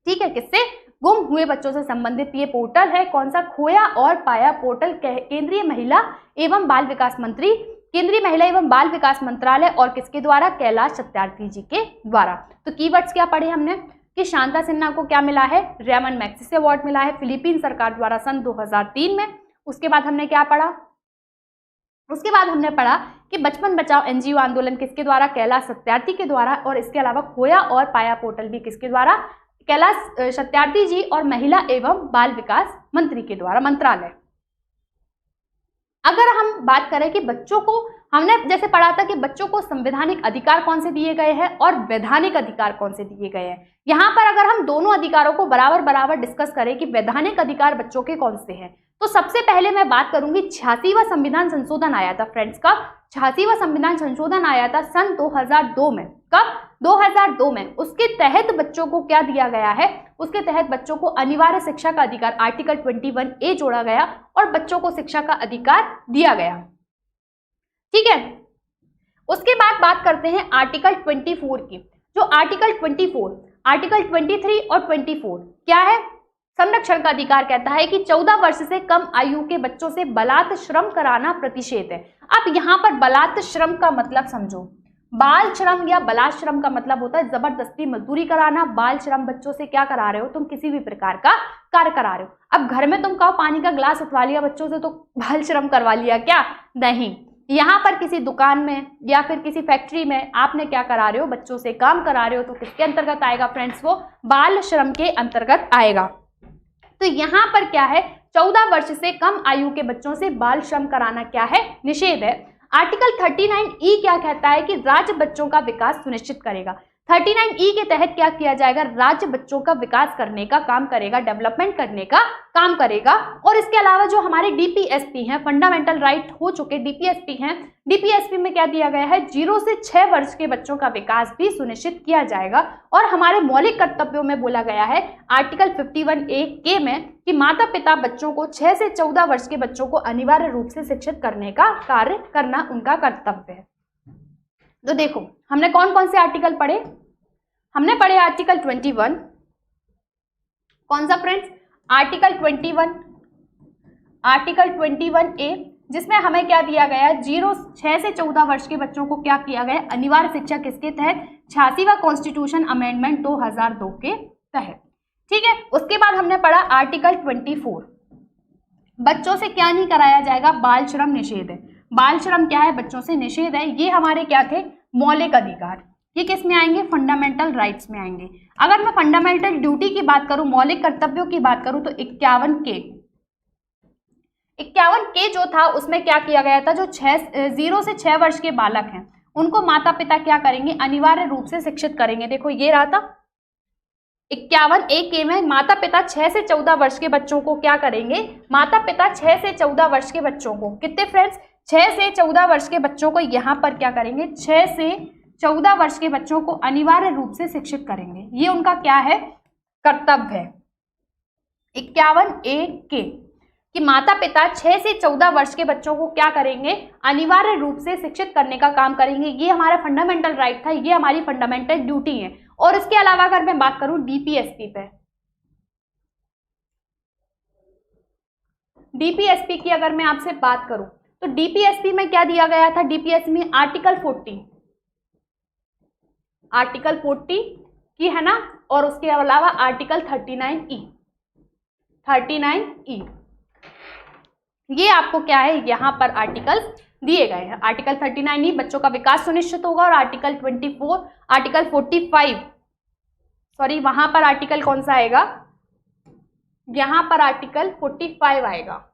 ठीक है, किससे, गुम हुए बच्चों से संबंधित ये पोर्टल है। कौन सा, खोया और पाया पोर्टल केंद्रीय महिला एवं बाल विकास मंत्री, केंद्रीय महिला एवं बाल विकास मंत्रालय और किसके द्वारा, कैलाश सत्यार्थी जी के द्वारा। तो कीवर्ड्स क्या पढ़े हमने कि शांता सिन्हा को क्या मिला है, रेमन मैग्सेसे अवार्ड मिला है फिलीपीन सरकार द्वारा सन 2003 में। उसके बाद हमने क्या पढ़ा, उसके बाद हमने पढ़ा कि बचपन बचाओ एनजीओ आंदोलन किसके द्वारा, कैलाश सत्यार्थी के द्वारा। और इसके अलावा खोया और पाया पोर्टल भी किसके द्वारा, कैलाश सत्यार्थी जी और महिला एवं बाल विकास मंत्री के द्वारा, मंत्रालय। अगर हम बात करें कि बच्चों को, हमने जैसे पढ़ा था कि बच्चों को संवैधानिक अधिकार कौन से दिए गए हैं और वैधानिक अधिकार कौन से दिए गए हैं। यहाँ पर अगर हम दोनों अधिकारों को बराबर बराबर डिस्कस करें कि वैधानिक अधिकार बच्चों के कौन से हैं, तो सबसे पहले मैं बात करूंगी 86वां संविधान संशोधन आया था फ्रेंड्स का। 86वां संविधान संशोधन आया था सन 2002 में। कब, 2002 में। उसके तहत बच्चों को क्या दिया गया है, उसके तहत बच्चों को अनिवार्य शिक्षा का अधिकार आर्टिकल 21A जोड़ा गया और बच्चों को शिक्षा का अधिकार दिया गया। ठीक है, उसके बाद बात करते हैं आर्टिकल 24 की। जो आर्टिकल 24, आर्टिकल 23 और 24 क्या है, संरक्षण का अधिकार कहता है कि 14 वर्ष से कम आयु के बच्चों से बलात् श्रम कराना प्रतिषेध है। अब यहाँ पर बलात् श्रम का मतलब समझो, बाल श्रम या बलात् श्रम का मतलब होता है जबरदस्ती मजदूरी कराना। बाल श्रम बच्चों से क्या करा रहे हो, तुम किसी भी प्रकार का कार्य करा रहे हो। अब घर में तुम कहो पानी का ग्लास उठवा लिया बच्चों से तो बाल श्रम करवा लिया क्या, नहीं। यहाँ पर किसी दुकान में या फिर किसी फैक्ट्री में आपने क्या करा रहे हो, बच्चों से काम करा रहे हो, तो किसके अंतर्गत आएगा फ्रेंड्स, वो बाल श्रम के अंतर्गत आएगा। तो यहाँ पर क्या है, 14 वर्ष से कम आयु के बच्चों से बाल श्रम कराना क्या है, निषेध है। आर्टिकल 39E क्या कहता है कि राज्य बच्चों का विकास सुनिश्चित करेगा। 39E के तहत क्या किया जाएगा, राज्य बच्चों का विकास करने का काम करेगा, डेवलपमेंट करने का काम करेगा। और इसके अलावा जो हमारे DPSP हैं, फंडामेंटल राइट हो चुके DPSP हैं, DPSP में क्या दिया गया है, 0 से 6 वर्ष के बच्चों का विकास भी सुनिश्चित किया जाएगा। और हमारे मौलिक कर्तव्यों में बोला गया है आर्टिकल 51A में कि माता पिता बच्चों को 6 से 14 वर्ष के बच्चों को अनिवार्य रूप से शिक्षित करने का कार्य करना उनका कर्तव्य है। तो देखो हमने कौन कौन से आर्टिकल पढ़े, हमने पढ़े आर्टिकल 21, कौन सा फ्रेंड्स, आर्टिकल 21, आर्टिकल 21A, जिसमें हमें क्या दिया गया, 6 से 14 वर्ष के बच्चों को क्या किया गया, अनिवार्य शिक्षा किसके तहत, 86वां कॉन्स्टिट्यूशन अमेंडमेंट 2002 के तहत। ठीक है, उसके बाद हमने पढ़ा आर्टिकल 24, बच्चों से क्या नहीं कराया जाएगा, बाल श्रम निषेध है। बाल श्रम क्या है, बच्चों से निषेध है। ये हमारे क्या थे, मौलिक अधिकार। ये किस में आएंगे, फंडामेंटल राइट्स में आएंगे। अगर मैं फंडामेंटल ड्यूटी की बात करूं, मौलिक कर्तव्यों की बात करूं, तो 51K जो था उसमें क्या किया गया था, जो 0 से 6 वर्ष के बालक हैं उनको माता पिता क्या करेंगे, अनिवार्य रूप से शिक्षित करेंगे। देखो ये रहा था 51A में माता पिता 6 से 14 वर्ष के बच्चों को क्या करेंगे, माता पिता 6 से 14 वर्ष के बच्चों को, कितने फ्रेंड्स, 6 से 14 वर्ष के बच्चों को यहाँ पर क्या करेंगे, 6 से 14 वर्ष के बच्चों को अनिवार्य रूप से शिक्षित करेंगे। ये उनका क्या है, कर्तव्य है। 51A कि माता पिता 6 से 14 वर्ष के बच्चों को क्या करेंगे, अनिवार्य रूप से शिक्षित करने का काम करेंगे। ये हमारा फंडामेंटल राइट था, ये हमारी फंडामेंटल ड्यूटी है। और इसके अलावा अगर मैं बात करूं डीपीएसपी की अगर मैं आपसे बात करूं तो डीपीएसपी में क्या दिया गया था, डीपीएसपी में आर्टिकल 40 की है ना, और उसके अलावा आर्टिकल 39E ये आपको क्या है, यहाँ पर आर्टिकल दिए गए हैं। आर्टिकल 39E बच्चों का विकास सुनिश्चित होगा, और आर्टिकल 24, आर्टिकल 45 सॉरी वहां पर आर्टिकल कौन सा आएगा, यहाँ पर आर्टिकल 45 आएगा।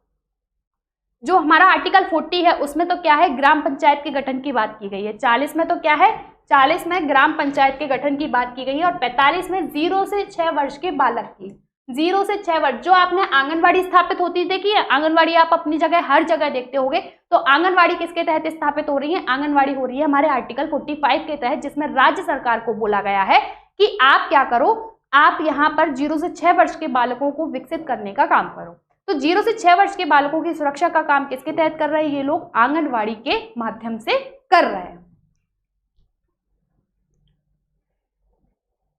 जो हमारा आर्टिकल 40 है उसमें तो क्या है, ग्राम पंचायत के गठन की बात की गई है। 40 में तो क्या है, 40 में ग्राम पंचायत के गठन की बात की गई है, और 45 में 0 से 6 वर्ष के बालक की, 0 से 6 वर्ष। जो आपने आंगनवाड़ी स्थापित होती देखी है, आंगनवाड़ी आप अपनी जगह हर जगह देखते होंगे, तो आंगनवाड़ी किसके तहत स्थापित हो रही है, आंगनवाड़ी हो रही है हमारे आर्टिकल 45 के तहत, जिसमें राज्य सरकार को बोला गया है कि आप क्या करो, आप यहाँ पर 0 से 6 वर्ष के बालकों को विकसित करने का काम करो। तो 0 से 6 वर्ष के बालकों की सुरक्षा का काम किसके तहत कर रहे हैं, ये लोग आंगनवाड़ी के माध्यम से कर रहे हैं।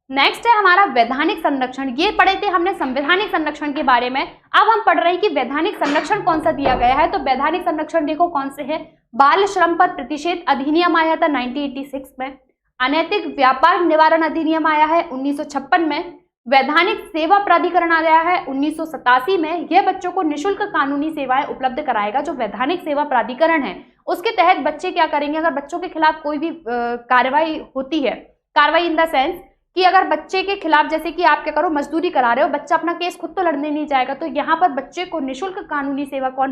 नेक्स्ट है हमारा वैधानिक संरक्षण। ये पढ़े थे हमने संवैधानिक संरक्षण के बारे में, अब हम पढ़ रहे हैं कि वैधानिक संरक्षण कौन सा दिया गया है। तो वैधानिक संरक्षण देखो कौन से है, बाल श्रम पर प्रतिषेध अधिनियम आया था 1986 में, अनैतिक व्यापार निवारण अधिनियम आया है 1956 में, वैधानिक सेवा प्राधिकरण आया है 1987 में। यह बच्चों को निःशुल्क कानूनी सेवाएं उपलब्ध कराएगा। जो वैधानिक सेवा प्राधिकरण है उसके तहत बच्चे क्या करेंगे, अगर बच्चों के खिलाफ कोई भी कार्रवाई होती है, कार्रवाई इन द सेंस कि अगर बच्चे के खिलाफ, जैसे कि आप क्या करो, मजदूरी करा रहे हो, बच्चा अपना केस खुद तो लड़ने नहीं जाएगा, तो यहाँ पर बच्चे को निःशुल्क कानूनी सेवा कौन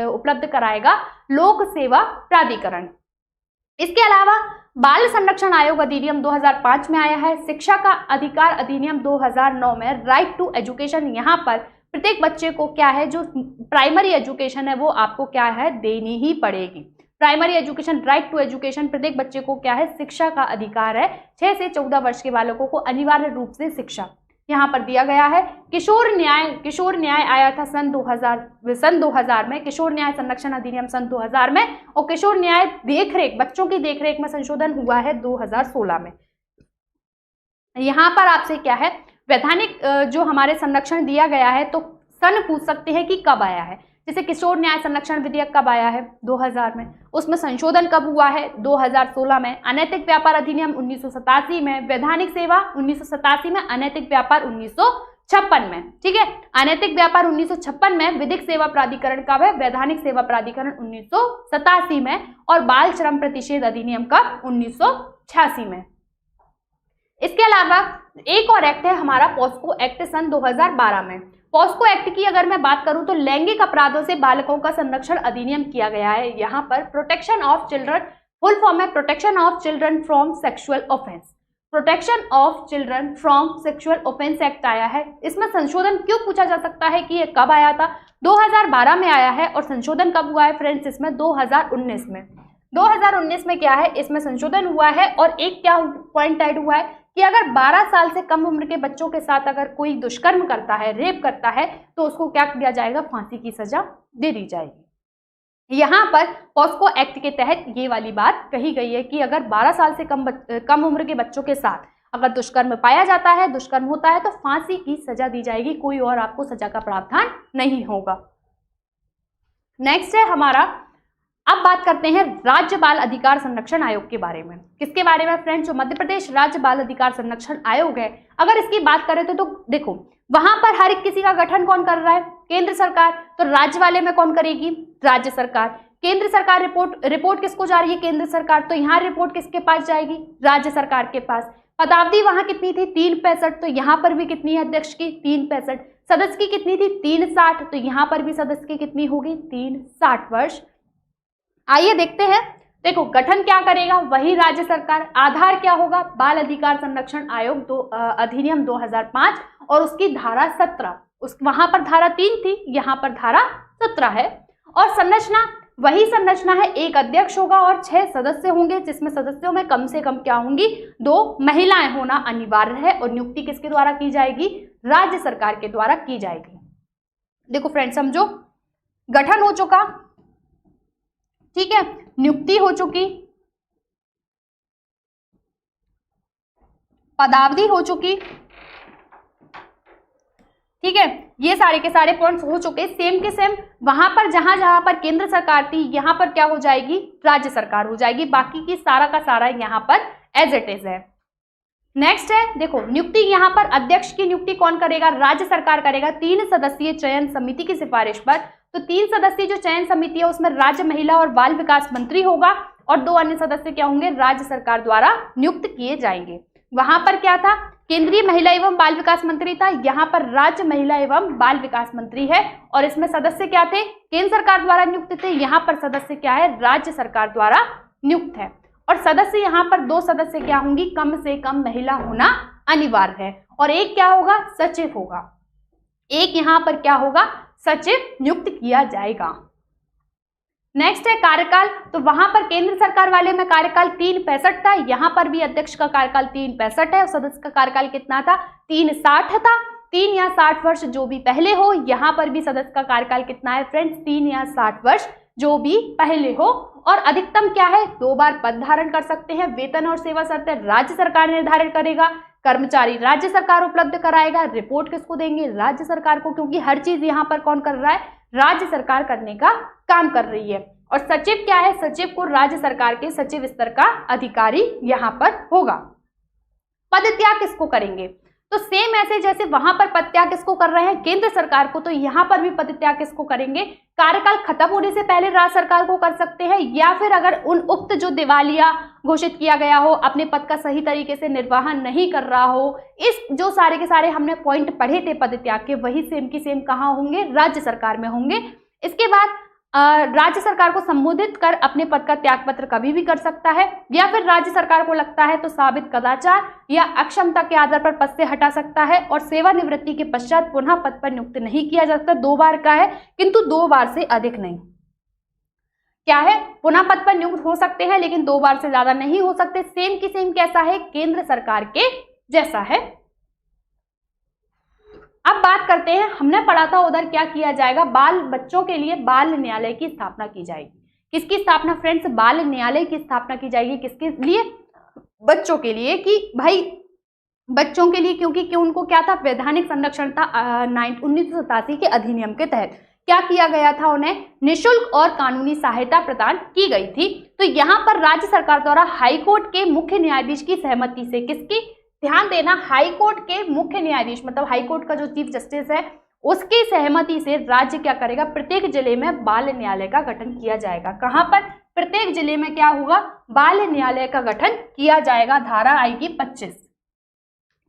उपलब्ध कराएगा, लोक सेवा प्राधिकरण। इसके अलावा बाल संरक्षण आयोग अधिनियम 2005 में आया है, शिक्षा का अधिकार अधिनियम 2009 में, राइट टू एजुकेशन, यहाँ पर प्रत्येक बच्चे को क्या है, जो प्राइमरी एजुकेशन है वो आपको क्या है, देनी ही पड़ेगी। Primary education, right to education, प्रत्येक बच्चे को क्या है, शिक्षा का अधिकार है। 6 से 14 वर्ष के बालकों को अनिवार्य रूप से शिक्षा यहाँ पर दिया गया है। किशोर न्याय आया था सन 2000 में, किशोर न्याय संरक्षण अधिनियम सन 2000 में, और किशोर न्याय देखरेख, बच्चों की देखरेख में संशोधन हुआ है 2016 में। यहाँ पर आपसे क्या है, वैधानिक जो हमारे संरक्षण दिया गया है, तो सन पूछ सकते हैं कि कब आया है। जैसे किशोर न्याय संरक्षण विधेयक कब आया है, 2000 में, उसमें संशोधन कब हुआ है, 2016 में। अनैतिक व्यापार अधिनियम 1987 में, वैधानिक सेवा 1987 में, अनैतिक व्यापार 1956 में। ठीक है, अनैतिक व्यापार 1956 में, विधिक सेवा प्राधिकरण कब है, वैधानिक सेवा प्राधिकरण 1987 में, और बाल श्रम प्रतिषेध अधिनियम कब, 1986 में। इसके अलावा एक और एक्ट है हमारा पॉस्को एक्ट सन 2012 में। पॉस्को एक्ट की अगर मैं बात करूं तो लैंगिक अपराधों से बालकों का संरक्षण अधिनियम किया गया है। यहाँ पर protection of children, full form है protection of children from sexual offence, protection of children from sexual offence act आया है। इसमें संशोधन क्यों पूछा जा सकता है कि ये कब आया था, 2012 में आया है, और संशोधन कब हुआ है फ्रेंड्स, इसमें 2019 में। 2019 में क्या है, इसमें संशोधन हुआ है, और एक क्या पॉइंट ऐड हुआ है कि अगर 12 साल से कम उम्र के बच्चों के साथ अगर कोई दुष्कर्म करता है, रेप करता है, तो उसको क्या किया जाएगा, फांसी की सजा दे दी जाएगी। यहाँ पर पॉस्को एक्ट के तहत ये वाली बात कही गई है कि अगर 12 साल से कम उम्र के बच्चों के साथ अगर दुष्कर्म पाया जाता है, दुष्कर्म होता है, तो फांसी की सजा दी जाएगी, कोई और आपको सजा का प्रावधान नहीं होगा। नेक्स्ट है हमारा अब बात करते हैं राज्य बाल अधिकार संरक्षण आयोग के बारे में। किसके बारे में फ्रेंड्स? जो मध्य प्रदेश राज्य बाल अधिकार संरक्षण आयोग है, अगर इसकी बात करें तो देखो वहां पर हर एक किसी का गठन कौन कर रहा है? केंद्र सरकार। तो राज्य वाले में कौन करेगी? राज्य सरकार। केंद्र सरकार रिपोर्ट किसको जा रही है? केंद्र सरकार। तो यहाँ रिपोर्ट किसके पास जाएगी? राज्य सरकार के पास। पदावधि वहां कितनी थी? 365। तो यहाँ पर भी कितनी है अध्यक्ष की? 365। सदस्य की कितनी थी? 360। तो यहाँ पर भी सदस्य की कितनी होगी? 360 वर्ष। आइए देखते हैं। देखो गठन क्या करेगा? वही राज्य सरकार। आधार क्या होगा? बाल अधिकार संरक्षण आयोग अधिनियम 2005 और उसकी धारा 17। वहां पर धारा 3 थी, यहाँ पर धारा 17 है। और संरचना वही संरचना है, एक अध्यक्ष होगा और 6 सदस्य होंगे, जिसमें सदस्यों में कम से कम क्या होंगी? 2 महिलाएं होना अनिवार्य है। और नियुक्ति किसके द्वारा की जाएगी? राज्य सरकार के द्वारा की जाएगी। देखो फ्रेंड्स समझो, गठन हो चुका, ठीक है, नियुक्ति हो चुकी, पदावधि हो चुकी, ठीक है, ये सारे के सारे पॉइंट्स हो चुके। सेम के सेम वहां पर जहां पर केंद्र सरकार थी, यहां पर क्या हो जाएगी? राज्य सरकार हो जाएगी। बाकी की सारा का सारा यहां पर एज इट इज है। नेक्स्ट है देखो नियुक्ति, यहां पर अध्यक्ष की नियुक्ति कौन करेगा? राज्य सरकार करेगा 3 सदस्यीय चयन समिति की सिफारिश पर। तो 3 सदस्यीय जो चयन समिति है उसमें राज्य महिला और बाल विकास मंत्री होगा और 2 अन्य सदस्य क्या होंगे? राज्य सरकार द्वारा नियुक्त किए जाएंगे। वहां पर क्या था? केंद्रीय महिला एवं बाल विकास मंत्री था, यहाँ पर राज्य महिला एवं बाल विकास मंत्री है। और इसमें सदस्य क्या थे? केंद्र सरकार द्वारा नियुक्त थे। यहाँ पर सदस्य क्या है? राज्य सरकार द्वारा नियुक्त है। और सदस्य यहाँ पर 2 सदस्य क्या होंगी? कम से कम महिला होना अनिवार्य है। और एक क्या होगा? सचिव होगा। एक यहाँ पर क्या होगा? सचिव नियुक्त किया जाएगा। नेक्स्ट है कार्यकाल। तो वहां पर केंद्र सरकार वाले में कार्यकाल 365 था, यहाँ पर भी अध्यक्ष का कार्यकाल 365 है और सदस्य का कार्यकाल कितना था? 360 था। 3 या 60 वर्ष जो भी पहले हो। यहाँ पर भी सदस्य का कार्यकाल कितना है फ्रेंड्स? 3 या 60 वर्ष जो भी पहले हो। और अधिकतम क्या है? 2 बार पद धारण कर सकते हैं। वेतन और सेवा शर्तें राज्य सरकार निर्धारित करेगा। कर्मचारी राज्य सरकार उपलब्ध कराएगा। रिपोर्ट किसको देंगे? राज्य सरकार को, क्योंकि हर चीज यहाँ पर कौन कर रहा है? राज्य सरकार करने का काम कर रही है। और सचिव क्या है? सचिव को राज्य सरकार के सचिव स्तर का अधिकारी यहाँ पर होगा। पद त्याग किसको करेंगे? तो सेम ऐसे जैसे वहां पर पद त्याग किसको कर रहे हैं? केंद्र सरकार को। तो यहाँ पर भी पद त्याग किसको करेंगे? कार्यकाल खत्म होने से पहले राज्य सरकार को कर सकते हैं, या फिर अगर उन उक्त जो दिवालिया घोषित किया गया हो, अपने पद का सही तरीके से निर्वहन नहीं कर रहा हो, इस जो सारे के सारे हमने पॉइंट पढ़े थे पद त्याग के, वही सेम की सेम कहाँ होंगे? राज्य सरकार में होंगे। इसके बाद राज्य सरकार को संबोधित कर अपने पद का त्याग पत्र कभी भी कर सकता है, या फिर राज्य सरकार को लगता है तो साबित कदाचार या अक्षमता के आधार पर पद से हटा सकता है। और सेवानिवृत्ति के पश्चात पुनः पद पर नियुक्त नहीं किया जा सकता। 2 बार का है, किंतु 2 बार से अधिक नहीं। क्या है? पुनः पद पर नियुक्त हो सकते हैं लेकिन 2 बार से ज्यादा नहीं हो सकते। सेम की सेम कैसा है? केंद्र सरकार के जैसा है। अब बात करते हैं, हमने पढ़ा था उधर क्या किया जाएगा? बाल बच्चों के लिए बाल न्यायालय की स्थापना की जाएगी। किसकी स्थापना फ्रेंड्स? बाल न्यायालय की स्थापना की जाएगी। किसके लिए? बच्चों के लिए। कि भाई बच्चों के लिए, क्योंकि उनको क्या था? वैधानिक संरक्षण था 1987 के अधिनियम के तहत। क्या किया गया था? उन्हें निःशुल्क और कानूनी सहायता प्रदान की गई थी। तो यहाँ पर राज्य सरकार द्वारा हाईकोर्ट के मुख्य न्यायाधीश की सहमति से, किसकी? ध्यान देना, हाईकोर्ट के मुख्य न्यायाधीश मतलब हाईकोर्ट का जो चीफ जस्टिस है उसकी सहमति से राज्य क्या करेगा? प्रत्येक जिले में बाल न्यायालय का गठन किया जाएगा। कहां पर? प्रत्येक जिले में क्या होगा? बाल न्यायालय का गठन किया जाएगा। धारा आएगी 25,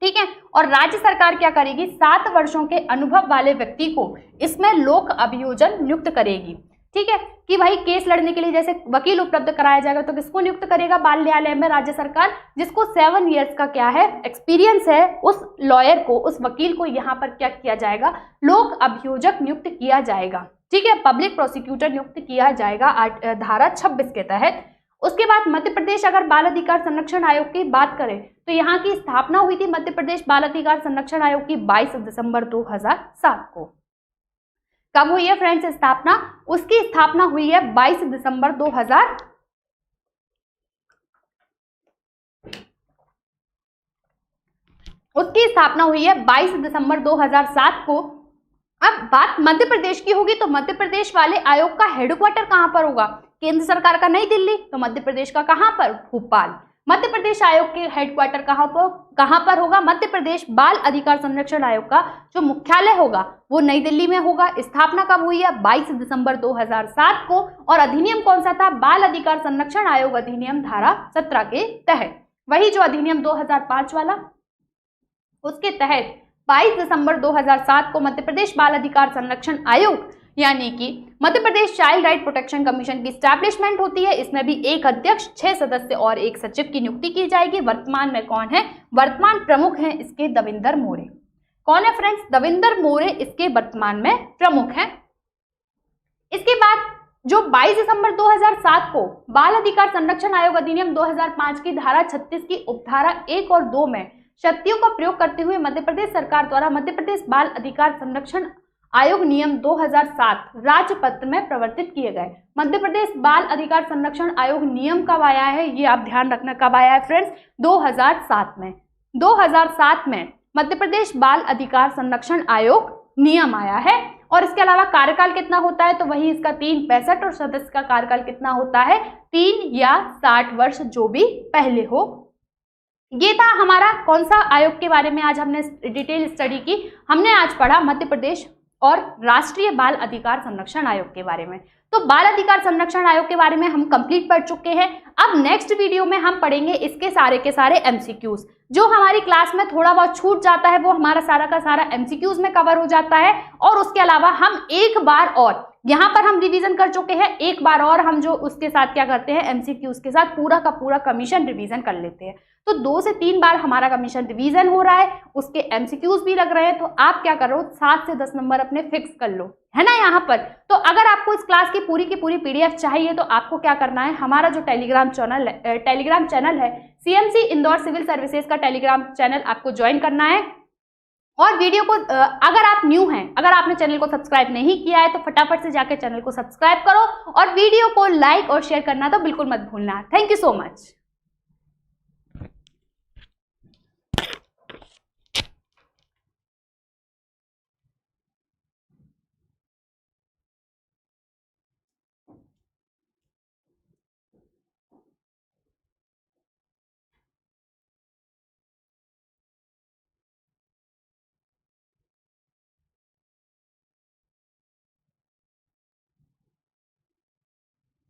ठीक है। और राज्य सरकार क्या करेगी? 7 वर्षों के अनुभव वाले व्यक्ति को इसमें लोक अभियोजन नियुक्त करेगी, ठीक है। कि भाई केस लड़ने के लिए जैसे वकील उपलब्ध कराया जाएगा, तो किसको नियुक्त करेगा बाल न्यायालय में? राज्य सरकार। जिसको 7 ईयर्स का क्या है? एक्सपीरियंस है, उस लॉयर को, उस वकील को यहाँ पर क्या किया जाएगा? लोक अभियोजक नियुक्त किया जाएगा, ठीक है। पब्लिक प्रोसिक्यूटर नियुक्त किया जाएगा धारा 26 के तहत। उसके बाद मध्य प्रदेश अगर बाल अधिकार संरक्षण आयोग की बात करें तो यहाँ की स्थापना हुई थी मध्य प्रदेश बाल अधिकार संरक्षण आयोग की 22 दिसंबर 2007 को। कब हुई है फ्रेंड्स स्थापना? उसकी स्थापना हुई है 22 दिसंबर 2000 उसकी स्थापना हुई है 22 दिसंबर 2007 को। अब बात मध्य प्रदेश की होगी तो मध्य प्रदेश वाले आयोग का हेडक्वार्टर कहां पर होगा? केंद्र सरकार का नई दिल्ली, तो मध्य प्रदेश का कहां पर? भोपाल। मध्य प्रदेश आयोग के हेडक्वार्टर कहां पर होगा? मध्य प्रदेश बाल अधिकार संरक्षण आयोग का जो मुख्यालय होगा वो नई दिल्ली में होगा। स्थापना कब हुई है? 22 दिसंबर 2007 को। और अधिनियम कौन सा था? बाल अधिकार संरक्षण आयोग अधिनियम धारा 17 के तहत, वही जो अधिनियम 2005 वाला, उसके तहत 22 दिसंबर 2007 को मध्य प्रदेश बाल अधिकार संरक्षण आयोग यानी कि Madhya Pradesh child right protection commission की स्टैब्लिशमेंट होती है। इसमें भी एक अध्यक्ष, 6 सदस्य और एक सचिव की नियुक्ति की जाएगी। वर्तमान में कौन है? वर्तमान प्रमुख हैं इसके दविंदर मोरे। कौन है फ्रेंड्स? दविंदर मोरे इसके वर्तमान में प्रमुख हैं। इसके बाद जो 22 दिसंबर 2007 को बाल अधिकार संरक्षण आयोग अधिनियम 2005 की धारा 36 की उपधारा 1 और 2 में शक्तियों का प्रयोग करते हुए मध्य प्रदेश सरकार द्वारा मध्य प्रदेश बाल अधिकार संरक्षण आयोग नियम 2007 राजपत्र में प्रवर्तित किए गए। मध्य प्रदेश बाल अधिकार संरक्षण आयोग नियम कब आया है? ये आप ध्यान रखना, कब आया है फ्रेंड्स? 2007 में। 2007 में मध्य प्रदेश बाल अधिकार संरक्षण आयोग नियम आया है। और इसके अलावा कार्यकाल कितना होता है? तो वही इसका 365 और सदस्य का कार्यकाल कितना होता है? 3 या 60 वर्ष, जो भी पहले हो। ये था हमारा कौन सा आयोग के बारे में आज हमने डिटेल स्टडी की। हमने आज पढ़ा मध्य प्रदेश और राष्ट्रीय बाल अधिकार संरक्षण आयोग के बारे में। तो बाल अधिकार संरक्षण आयोग के बारे में हम कंप्लीट पढ़ चुके हैं। अब नेक्स्ट वीडियो में हम पढ़ेंगे इसके सारे के सारे एमसीक्यूज। जो हमारी क्लास में थोड़ा बहुत छूट जाता है वो हमारा सारा का सारा एमसीक्यूज में कवर हो जाता है। और उसके अलावा हम एक बार और यहाँ पर हम रिवीजन कर चुके हैं, एक बार और हम जो उसके साथ क्या करते हैं, एमसीक्यूज के साथ पूरा का पूरा कमीशन रिवीजन कर लेते हैं। तो 2 से 3 बार हमारा कमीशन रिवीजन हो रहा है, उसके एमसीक्यूज भी लग रहे हैं। तो आप क्या करो, 7 से 10 नंबर अपने फिक्स कर लो, है ना यहाँ पर। तो अगर आपको इस क्लास की पूरी पीडीएफ चाहिए तो आपको क्या करना है, हमारा जो टेलीग्राम चैनल है सीएमसी इंदौर सिविल सर्विसेज का टेलीग्राम चैनल आपको ज्वाइन करना है। और वीडियो को अगर आप न्यू हैं, अगर आपने चैनल को सब्सक्राइब नहीं किया है तो फटाफट से जाकर चैनल को सब्सक्राइब करो और वीडियो को लाइक और शेयर करना तो बिल्कुल मत भूलना। Thank you so much.